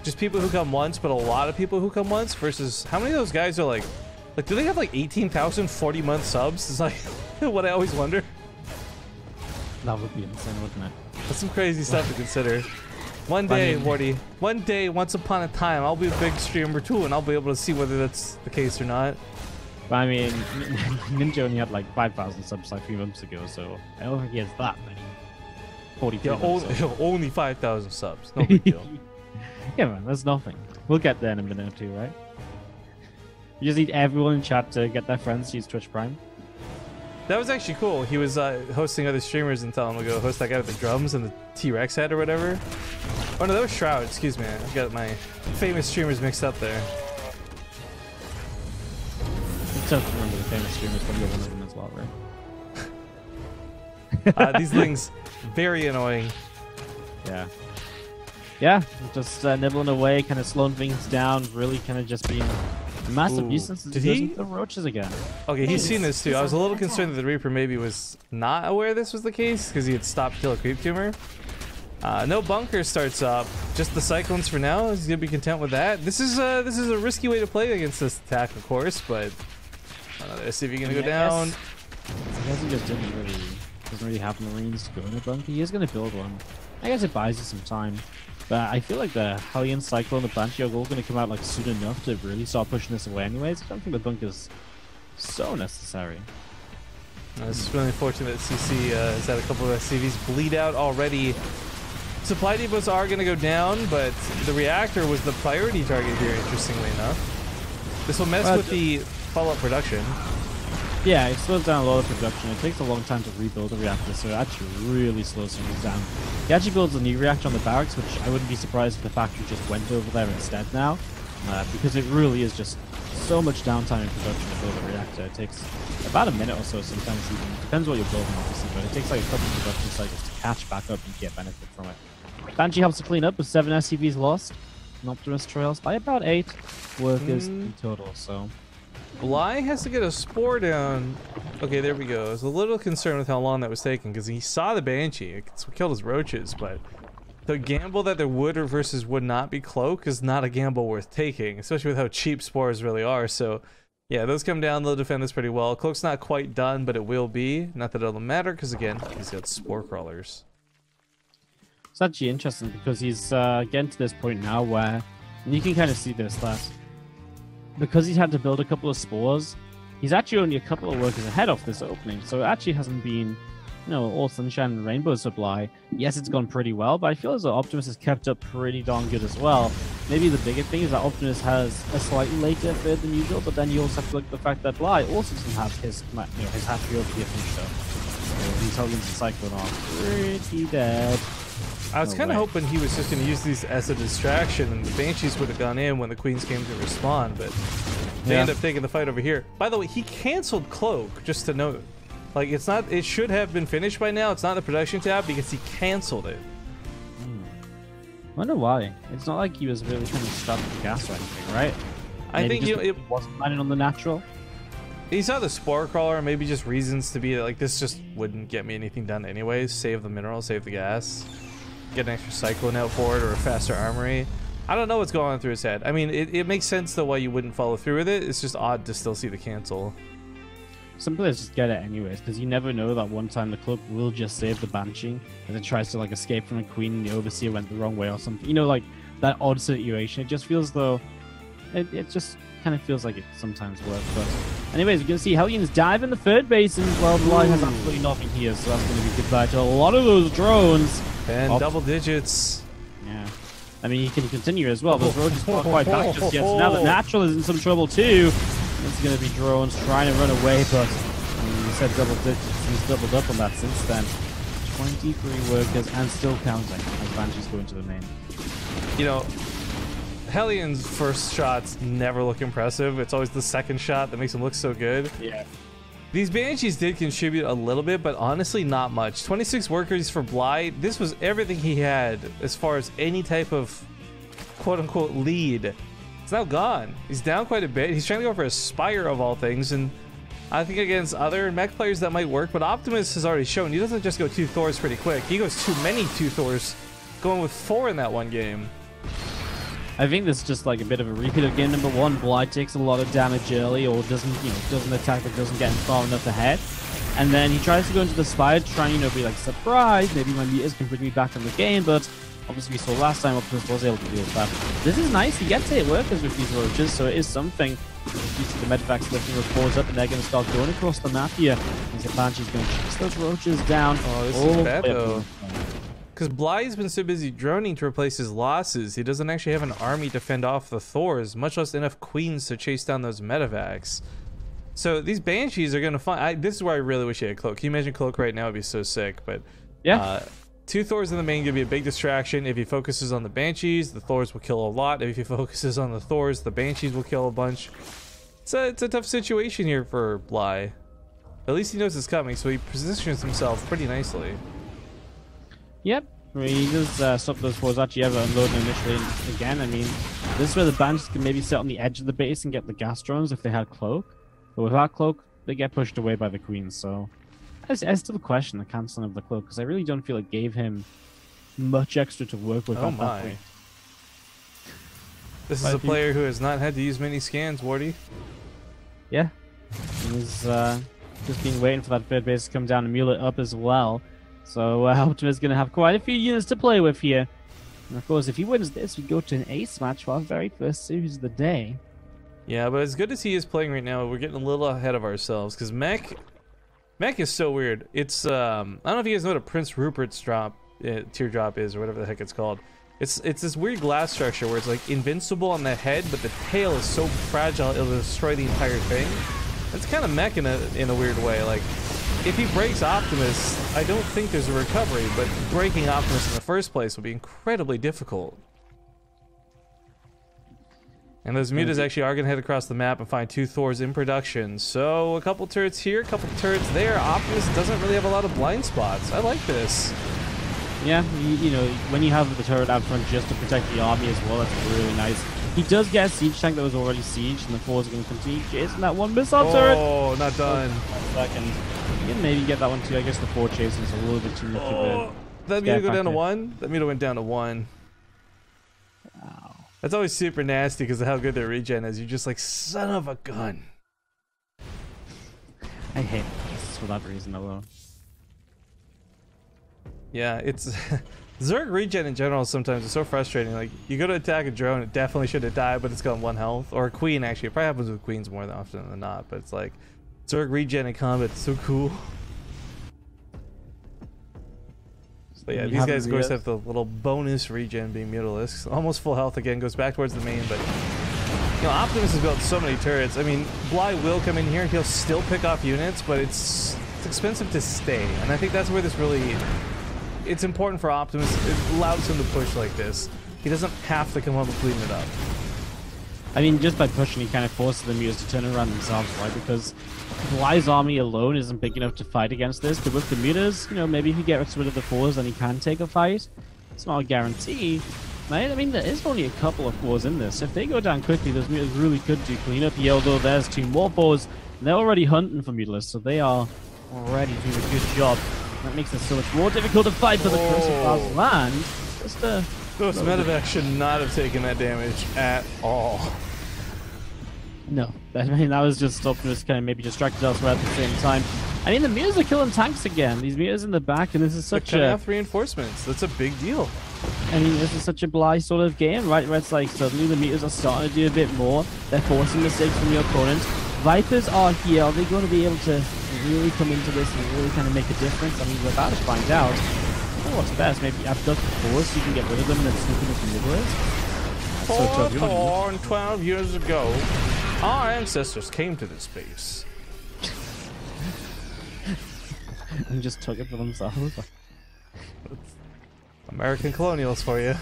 just people who come once, but a lot of people who come once versus how many of those guys are like do they have like 18,000 40-month subs? It's like what I always wonder. That would be insane, wouldn't it? That's some crazy stuff to consider. One day, Wardy, one day, once upon a time, I'll be a big streamer too, and I'll be able to see whether that's the case or not. But I mean, Ninja only had like 5,000 subs like 3 months ago, so I don't think he has that many. 43 only 5,000 subs. No big deal. Yeah, man, that's nothing. We'll get there in a minute or two, right? You just need everyone in chat to get their friends to use Twitch Prime. That was actually cool. He was hosting other streamers and telling them to go host that guy with the drums and the T-Rex head or whatever. Oh no, that was Shroud. Excuse me. I've got my famous streamers mixed up there. It's tough to remember the famous streamers, but you're one of them as well, right? These things, very annoying. Yeah. Yeah, just nibbling away, kind of slowing things down, really kind of just being a massive nuisance. Did he? The roaches again. Okay, he's seen this too. I was a little concerned that the Reaper maybe was not aware this was the case because he had stopped Kill a Creep Tumor. No bunker starts up. Just the Cyclones for now. He's gonna be content with that. This is a risky way to play against this attack, of course, but let's see if you're gonna go down. I guess he just doesn't really have Marines to go in a bunker. He is gonna build one. I guess it buys you some time. But I feel like the Hellion Cyclone and the Banshee are all going to come out like soon enough to really start pushing this away anyways. I don't think the bunker's so necessary. It's really unfortunate that CC has had a couple of SCVs bleed out already. Supply depots are going to go down, but the reactor was the priority target here, interestingly enough. This will mess with the follow-up production. Yeah, it slows down a lot of production. It takes a long time to rebuild a reactor, so it actually really slows things down. He actually builds a new reactor on the barracks, which I wouldn't be surprised if the factory just went over there instead now, because it really is just so much downtime in production to build a reactor. It takes about a minute or so sometimes even. Depends what you're building, obviously, but it takes like a couple of production cycles to catch back up and get benefit from it. Banshee helps to clean up with 7 SCVs lost, and Optimus trails by about 8 workers in total, so... Bly has to get a spore down. Okay, there we go. I was a little concerned with how long that was taking because he saw the Banshee. It killed his roaches, but the gamble that there would or versus would not be Cloak is not a gamble worth taking, especially with how cheap spores really are. So, yeah, those come down. They'll defend this pretty well. Cloak's not quite done, but it will be. Not that it'll matter because, again, he's got spore crawlers. It's actually interesting because he's getting to this point now where you can kind of see this last. Because he's had to build a couple of spores, he's actually only a couple of workers ahead of this opening, so it actually hasn't been, you know, all sunshine and rainbow supply. Yes, it's gone pretty well, but I feel as though Optimus has kept up pretty darn good as well. Maybe the bigger thing is that Optimus has a slightly later third than usual, but then you also have to look at the fact that Bly also doesn't have his, his half year finished up. So these Hellions and Cyclone are pretty dead. I was kind of hoping he was just going to use these as a distraction and the Banshees would have gone in when the Queens came to respond, but they end up taking the fight over here. By the way, he canceled Cloak, just to note. Like, it's not, it should have been finished by now. It's not the production tab because he canceled it. I wonder why. It's not like he was really trying to stop the gas or anything, right? I think it wasn't landing on the natural. He saw the Spore Crawler, maybe just reasons to be like, this just wouldn't get me anything done anyways. Save the mineral, save the gas. Get an extra Cyclone out for it or a faster armory. I don't know what's going on through his head. I mean, it makes sense though why you wouldn't follow through with it. It's just odd to still see the cancel. Some players just get it anyways, because you never know that one time the Cloak will just save the Banshee and then tries to like escape from a Queen and the Overseer went the wrong way or something. You know, like that odd situation. It just feels though, it just kind of feels like it sometimes works. But anyways, you can see Hellions dive in the third base and well, Bly has absolutely nothing here, so that's going to be goodbye to a lot of those drones. And double digits. Yeah. I mean, he can continue as well. Those roaches aren't quite back just yet. So now that Natural is in some trouble too. It's going to be drones trying to run away, but he said double digits. He's doubled up on that since then. 23 workers and still counting as Banshees go into the main. You know, Hellions' first shots never look impressive. It's always the second shot that makes them look so good. Yeah. These Banshees did contribute a little bit, but honestly not much. 26 workers for Bly. This was everything he had as far as any type of quote-unquote lead. It's now gone. He's down quite a bit. He's trying to go for a Spire of all things, and I think against other mech players that might work, but Optimus has already shown he doesn't just go 2 Thors pretty quick. He goes too many 2 Thors, going with 4 in that one game. I think this is just like a bit of a repeat of game number 1. Bly takes a lot of damage early or doesn't attack but doesn't get far enough ahead. And then he tries to go into the Spire to try and, be like, surprise, maybe my meters can bring me back in the game, but obviously we saw last time Optimus was able to deal with that. This is nice, he gets 8 workers with these roaches, so it is something. You see the medvacs lifting those boards up and they're going to start going across the map here. As the Banshee's going to chase those roaches down. Oh, this is bad though. Because Bly's been so busy droning to replace his losses, he doesn't actually have an army to fend off the Thors, much less enough Queens to chase down those medevacs. So these Banshees are going to find... this is where I really wish he had Cloak. Can you imagine Cloak right now would be so sick, but... yeah. 2 Thors in the main could be a big distraction. If he focuses on the Banshees, the Thors will kill a lot. If he focuses on the Thors, the Banshees will kill a bunch. It's a tough situation here for Bly. At least he knows it's coming, so he positions himself pretty nicely. Yep, he does stop those fours actually ever unloading initially again. I mean, this is where the Banshees can maybe sit on the edge of the base and get the gas drones if they had Cloak. But without Cloak, they get pushed away by the Queens, so... I still question the cancelling of the Cloak, because I really don't feel it gave him much extra to work with at that point. This is a player who has not had to use many scans, Wardy. Yeah. He's just been waiting for that third base to come down and mule it up as well. So Optimus is going to have quite a few units to play with here. And of course, if he wins this, we go to an ace match for our very first series of the day. Yeah, but as good as he is playing right now, we're getting a little ahead of ourselves because Mech is so weird. It's I don't know if you guys know what a Prince Rupert's teardrop is or whatever the heck it's called. It's this weird glass structure where it's like invincible on the head, but the tail is so fragile it'll destroy the entire thing. It's kind of Mech in a weird way. Like, if he breaks Optimus, I don't think there's a recovery, but breaking Optimus in the first place would be incredibly difficult. And those mutas actually are going to head across the map and find 2 Thors in production. So, a couple turrets here, a couple turrets there. Optimus doesn't really have a lot of blind spots. I like this. Yeah, you know, when you have the turret out front just to protect the army as well, that's really nice. He does get a siege tank that was already sieged, and the Thors are going to continue chasing that one missile turret. Oh, not done. Second. You can maybe get that one too. I guess the 4 chasing is a little bit too much of it. That muta go down to 1? That muta went down to 1. Wow. That's always super nasty because of how good their regen is. You're just like, son of a gun. I hate this for that reason alone. Yeah, it's Zerg regen in general sometimes is so frustrating. Like, you go to attack a drone, it definitely should have died, but it's got 1 health. Or a queen, actually. It probably happens with queens more often than not, but it's like, Zerg regen in combat is so cool. So yeah, these guys of course have the little bonus regen being Mutalisks. Almost full health again, goes back towards the main, but you know, Optimus has built so many turrets. I mean, Bly will come in here, he'll still pick off units, but it's expensive to stay. And I think that's where this really, it's important for Optimus. It allows him to push like this. He doesn't have to come up and clean it up. I mean, just by pushing, he kind of forces the mutas to turn around themselves, right? Because Bly's army alone isn't big enough to fight against this. But with the mutas, you know, maybe if he gets rid of the 4s, then he can take a fight. It's not a guarantee, right? I mean, there is only a couple of 4s in this. If they go down quickly, those mutas really could do cleanup here. Although there's 2 more 4s, and they're already hunting for mutalisks, so they are already doing a good job. That makes it so much more difficult to fight for the Corsair land. Just those medevacs should not have taken that damage at all. No, I mean, that was just Optimus kind of maybe distracted elsewhere at the same time. I mean, the mutas are killing tanks again. These mutas in the back, and this is such a... enough reinforcements. That's a big deal. I mean, this is such a Bly sort of game, right? Where it's like suddenly the mutas are starting to do a bit more. They're forcing mistakes from the opponent. Vipers are here. Are they going to be able to really come into this and really kind of make a difference? I mean, we're about to find out. Oh, what's best? Maybe abduct the 4s so you can get rid of them and then sneak in with the middlers. 412 years ago, our ancestors came to this base. And just took it for themselves. American colonials for you.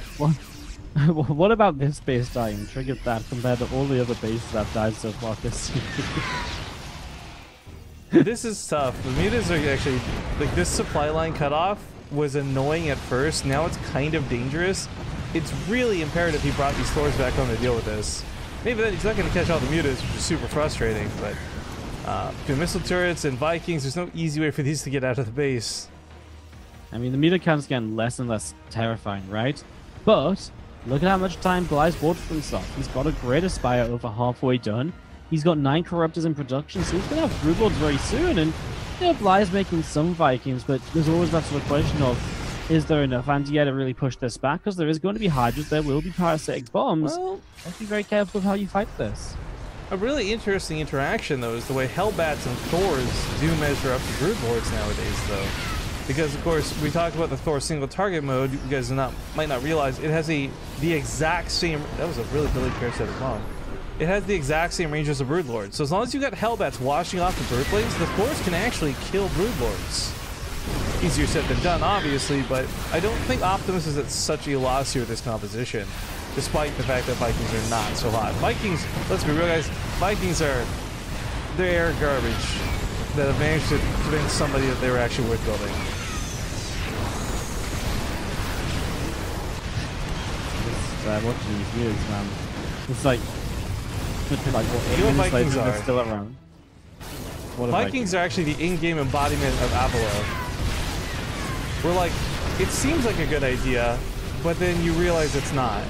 What about this base dying triggered that compared to all the other bases that have died so far this season? This is tough. The mutas are actually, like, this supply line cutoff was annoying at first. Now it's kind of dangerous. It's really imperative he brought these Thors back home to deal with this. Maybe then he's not going to catch all the mutas, which is super frustrating, but between missile turrets and Vikings, there's no easy way for these to get out of the base. I mean, the muta count's getting less and less terrifying, right? But look at how much time Bly's bought for himself. He's got a Great Aspire over halfway done. He's got 9 Corruptors in production, so he's going to have Brood Lords very soon. And you know, Bly's making some Vikings, but there's always that sort of question of, is there enough anti-air to really push this back? Because there is going to be Hydras, there will be parasitic bombs. Well, let's be very careful with how you fight this. A really interesting interaction, though, is the way Hellbats and Thors do measure up to Brood Lords nowadays, though. Because, of course, we talked about the Thor single target mode. You guys might not realize it has the exact same... That was a really Billy parasitic bomb. It has the exact same range as a Brood Lord. So as long as you've got Hellbats washing off the Brood Blades, the Thors can actually kill Brood Lords. Easier said than done, obviously, but I don't think Optimus is at such a loss here with this composition, despite the fact that Vikings are not so hot. Vikings, let's be real, guys, Vikings are... they're garbage that have managed to convince somebody that they were actually worth building. Watching these views, man. It's like... like what, you know what Vikings are? Still around. Vikings are actually the in-game embodiment of Avalo. We're like, it seems like a good idea, but then you realize it's not.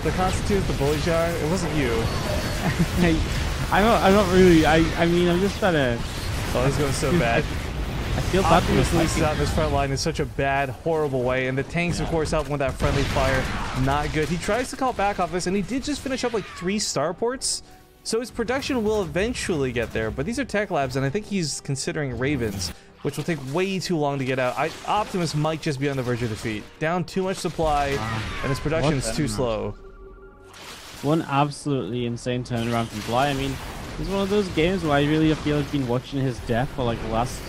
The constitutes the bully jar. It wasn't you. I'm not really. I mean, I'm just trying to. Oh, this is going so bad. I feel bad for Optimus this loses out this front line in such a bad, horrible way, and the tanks, of course, help with that friendly fire. Not good. He tries to call back off this, and he did just finish up like 3 starports, so his production will eventually get there, but these are tech labs, and I think he's considering Ravens, which will take way too long to get out. Optimus might just be on the verge of defeat. Down too much supply, and his production's too slow. One absolutely insane turnaround from Bly. I mean, it's one of those games where I really feel I've been watching his death for like the last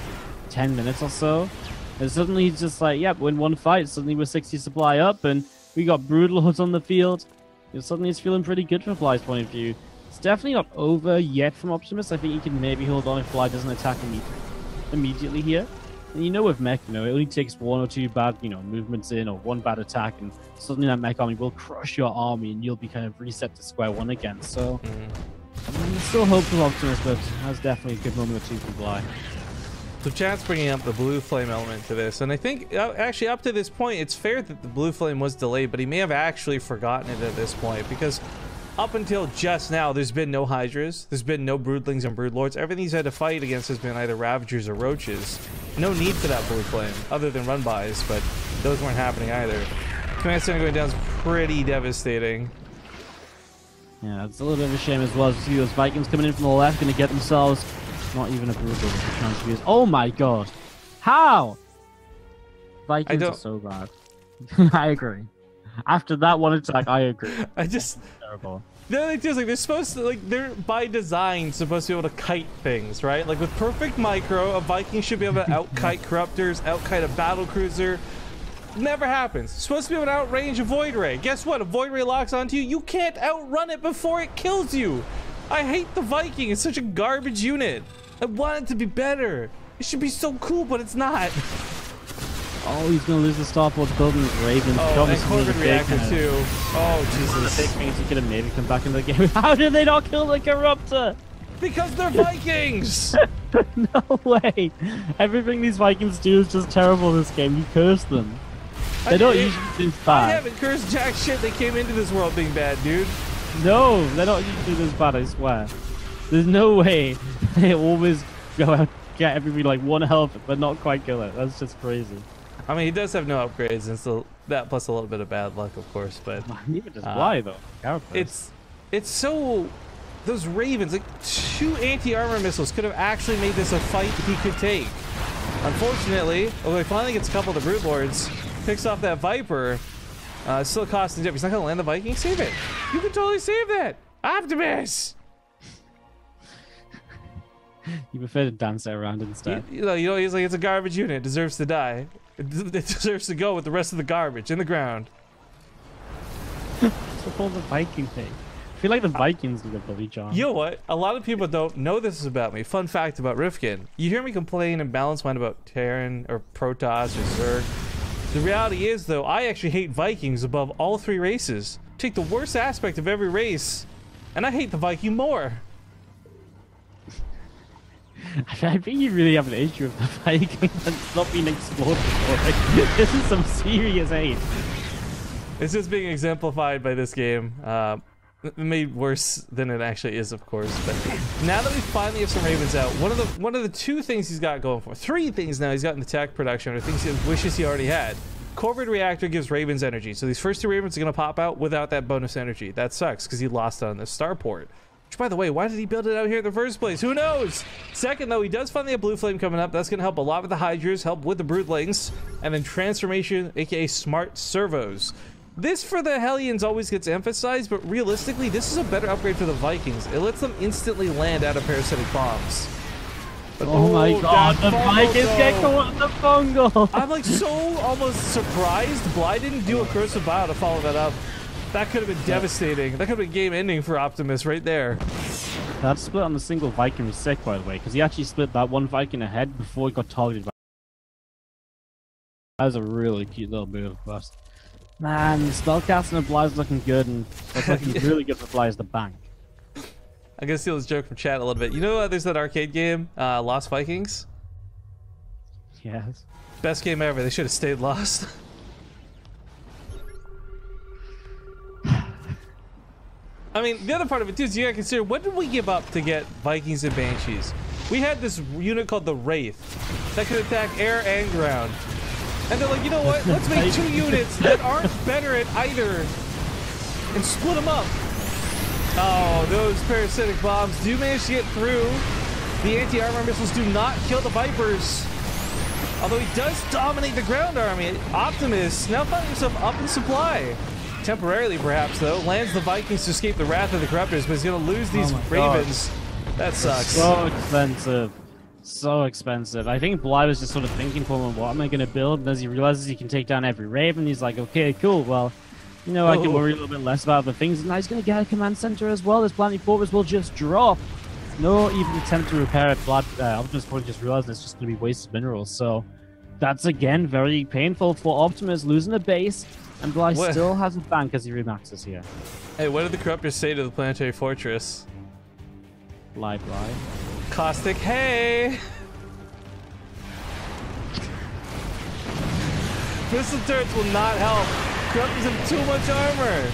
10 minutes or so. And suddenly he's just like, yep, win one fight. Suddenly we're 60 supply up, and we got Brutal Hoods on the field. And suddenly it's feeling pretty good from Bly's point of view. It's definitely not over yet from Optimus. I think he can maybe hold on if Bly doesn't attack immediately here. And you know with mech, it only takes 1 or 2 bad, movements in or 1 bad attack, and suddenly that mech army will crush your army, and you'll be kind of reset to square one again. So, there's still hope for Optimus, but that's definitely a good moment or two for Bly. So chat's bringing up the blue flame element to this, and I think actually up to this point it's fair that the blue flame was delayed, but he may have actually forgotten it at this point, because up until just now there's been no Hydras, there's been no Broodlings and Broodlords. Everything he's had to fight against has been either Ravagers or Roaches. No need for that blue flame other than run-bys, but those weren't happening either. Command Center going down is pretty devastating. Yeah, it's a little bit of a shame as well to see those Vikings coming in from the left, going to get themselves not even a Broodlord with the transfuse. Oh my god! How? Vikings are so bad. I agree. After that one attack, I agree. Terrible. The other thing is, like, they're supposed to, like, they're by design supposed to be able to kite things, right? Like with perfect micro, a Viking should be able to out-kite Corruptors, out-kite a battle cruiser. Never happens. Supposed to be able to outrange a Void Ray. Guess what? A Void Ray locks onto you. You can't outrun it before it kills you. I hate the Viking. It's such a garbage unit. I want it to be better. It should be so cool, but it's not. Oh, he's gonna lose the starport building with Ravens. Oh, and Corvid Reactor too. Oh, Jesus. The big things he could have maybe come back into the game. How did they not kill the Corruptor? Because they're Vikings! No way. Everything these Vikings do is just terrible in this game. You curse them. They don't usually do bad. I haven't cursed jack shit. They came into this world being bad, dude. No, they're not usually this bad, I swear. There's no way they always go out, get everybody like 1 health, but not quite kill it. That's just crazy. I mean, he does have no upgrades, and so that plus a little bit of bad luck, of course. But neither does Bly, though. It's so, those Ravens, like 2 anti-armor missiles could have actually made this a fight he could take. Unfortunately, although he finally gets a couple of the Broodlords, picks off that Viper, still costing him. He's not gonna land the Viking. Save it. You can totally save that, Optimus. You prefer to dance it around instead. You know, he's like, it's a garbage unit. It deserves to die. It deserves to go with the rest of the garbage in the ground. That's what the Viking thing. I feel like the Vikings need a bully charm. You know what? A lot of people don't know this about me. Fun fact about Rifkin. You hear me complain and balance mine about Terran or Protoss or Zerg. The reality is, though, I actually hate Vikings above all 3 races. Take the worst aspect of every race, and I hate the Viking more. I think you really have an issue with the Viking that's not been explored before. Like, this is some serious hate. It's just being exemplified by this game. Made worse than it actually is, of course. But now that we finally have some Ravens out, one of the 2 things he's got going for, 3 things now he's got in the tech production, or things he wishes he already had. Corvid Reactor gives Ravens energy, so these first 2 Ravens are going to pop out without that bonus energy. That sucks because he lost it on the starport. Which, by the way, why did he build it out here in the first place? Who knows? Second, though, he does finally have Blue Flame coming up. That's going to help a lot with the Hydras, help with the Broodlings, and then Transformation, aka Smart Servos. This for the Hellions always gets emphasized, but realistically, this is a better upgrade for the Vikings. It lets them instantly land out of parasitic bombs. But, oh my god, the Vikings get caught in the fungal! I'm like so almost surprised Bly didn't do a Curse of Bio to follow that up. That could have been devastating. That could have been game ending for Optimus right there. That split on the single Viking was sick, by the way, because he actually split that one Viking ahead before he got targeted by. That was a really cute little move, but man, spellcasting of Bly's looking good, and what's looking really good for Bly is the bank. I'm gonna steal this joke from chat a little bit. You know, there's that arcade game, Lost Vikings? Yes. Best game ever. They should have stayed lost. I mean, the other part of it too is you gotta consider, what did we give up to get Vikings and Banshees? We had this unit called the Wraith. that can attack air and ground. And they're like, you know what? Let's make 2 units that aren't better at either and split them up. Oh, those parasitic bombs do manage to get through. The anti-armor missiles do not kill the Vipers. Although he does dominate the ground army. Optimus now finding himself up in supply. Temporarily, perhaps, though. Lands the Vikings to escape the wrath of the Corruptors, but he's going to lose these Ravens. That sucks. So expensive. So expensive. I think Bly was just sort of thinking for him, what am I going to build? And as he realizes he can take down every Raven, he's like, okay, cool. Well, you know, I can worry a little bit less about the things. And now he's going to get a command center as well. This planning fortress will just drop. No even attempt to repair it. Optimus probably just realized it's just going to be wasted minerals. So that's, again, very painful for Optimus, losing a base. And Bly still has a bank as he remaxes here. Hey, what did the Corruptors say to the planetary fortress? Bly. Caustic, hey! Pistol turrets will not help. Corruptors have too much armor.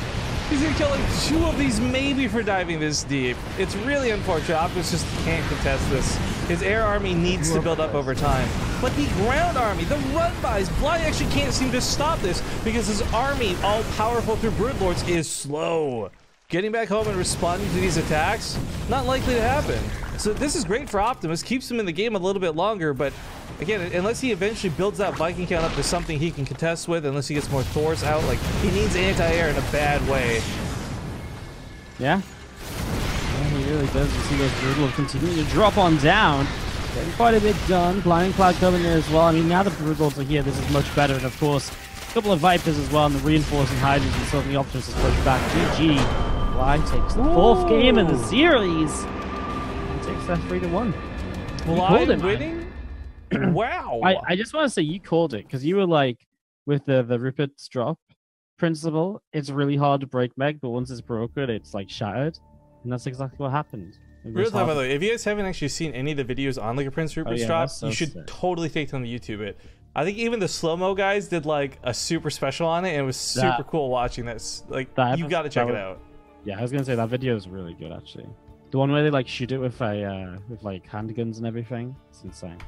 He's gonna kill like 2 of these maybe for diving this deep. It's really unfortunate. Optimus just can't contest this. His air army needs to build up over time. But the ground army, the run-bys, Bly actually can't seem to stop this because his army, all powerful through Broodlords, is slow. Getting back home and responding to these attacks, not likely to happen. So this is great for Optimus, keeps him in the game a little bit longer, but again, unless he eventually builds that Viking count up to something he can contest with, unless he gets more Thors out, like, he needs anti-air in a bad way. Yeah, he really does. You see those Broodlords continuing to drop on down. Getting quite a bit done. Blinding Cloud coming in as well. I mean, now the Broodlords are here, this is much better. And of course, a couple of Vipers as well, and the reinforcing hydras, and certainly Optimus is pushed back. GG. Bly takes the 4th game in the series. And takes that 3-1. Bly winning? Wow. I just want to say you called it, because you were like, with the Rupert's drop principle, it's really hard to break mech, but once it's broken, it's like shattered. And that's exactly what happened. Real time, by the way, if you guys haven't actually seen any of the videos on like a Prince Rupert's drop, so you should totally take them to YouTube it. I think even the slow-mo guys did like a super special on it, and it was super cool watching this. Like, you got to check it out. Yeah, I was gonna say that video is really good actually. The one where they like shoot it with like handguns and everything. It's insane.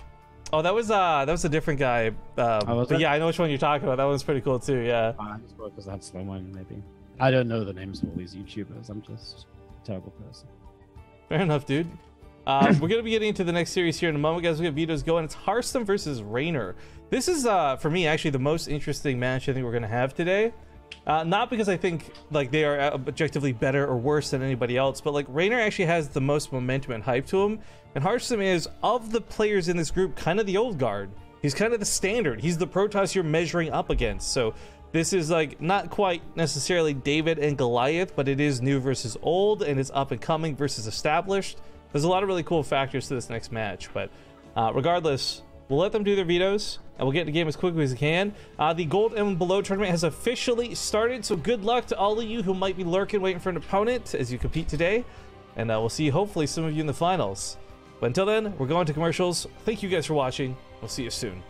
Oh, that was a different guy. But yeah, I know which one you're talking about. That one's pretty cool too. Yeah. I just thought because I had slow-mo maybe. I don't know the names of all these YouTubers. I'm just a terrible person. Fair enough, dude. We're going to be getting into the next series here in a moment, guys. We have vetoes going. It's Hearthstone versus Raynor. This is, for me, actually the most interesting match I think we're going to have today. Not because I think like they are objectively better or worse than anybody else, but like Raynor actually has the most momentum and hype to him. And Hearthstone is, of the players in this group, kind of the old guard. He's kind of the standard. He's the Protoss you're measuring up against. So this is like not quite necessarily David and Goliath, but it is new versus old, and it's up and coming versus established. There's a lot of really cool factors to this next match, but regardless, we'll let them do their vetoes, and we'll get in the game as quickly as we can. The Gold and Below tournament has officially started, so good luck to all of you who might be lurking waiting for an opponent as you compete today, and we'll see hopefully some of you in the finals. But until then, we're going to commercials. Thank you guys for watching. We'll see you soon.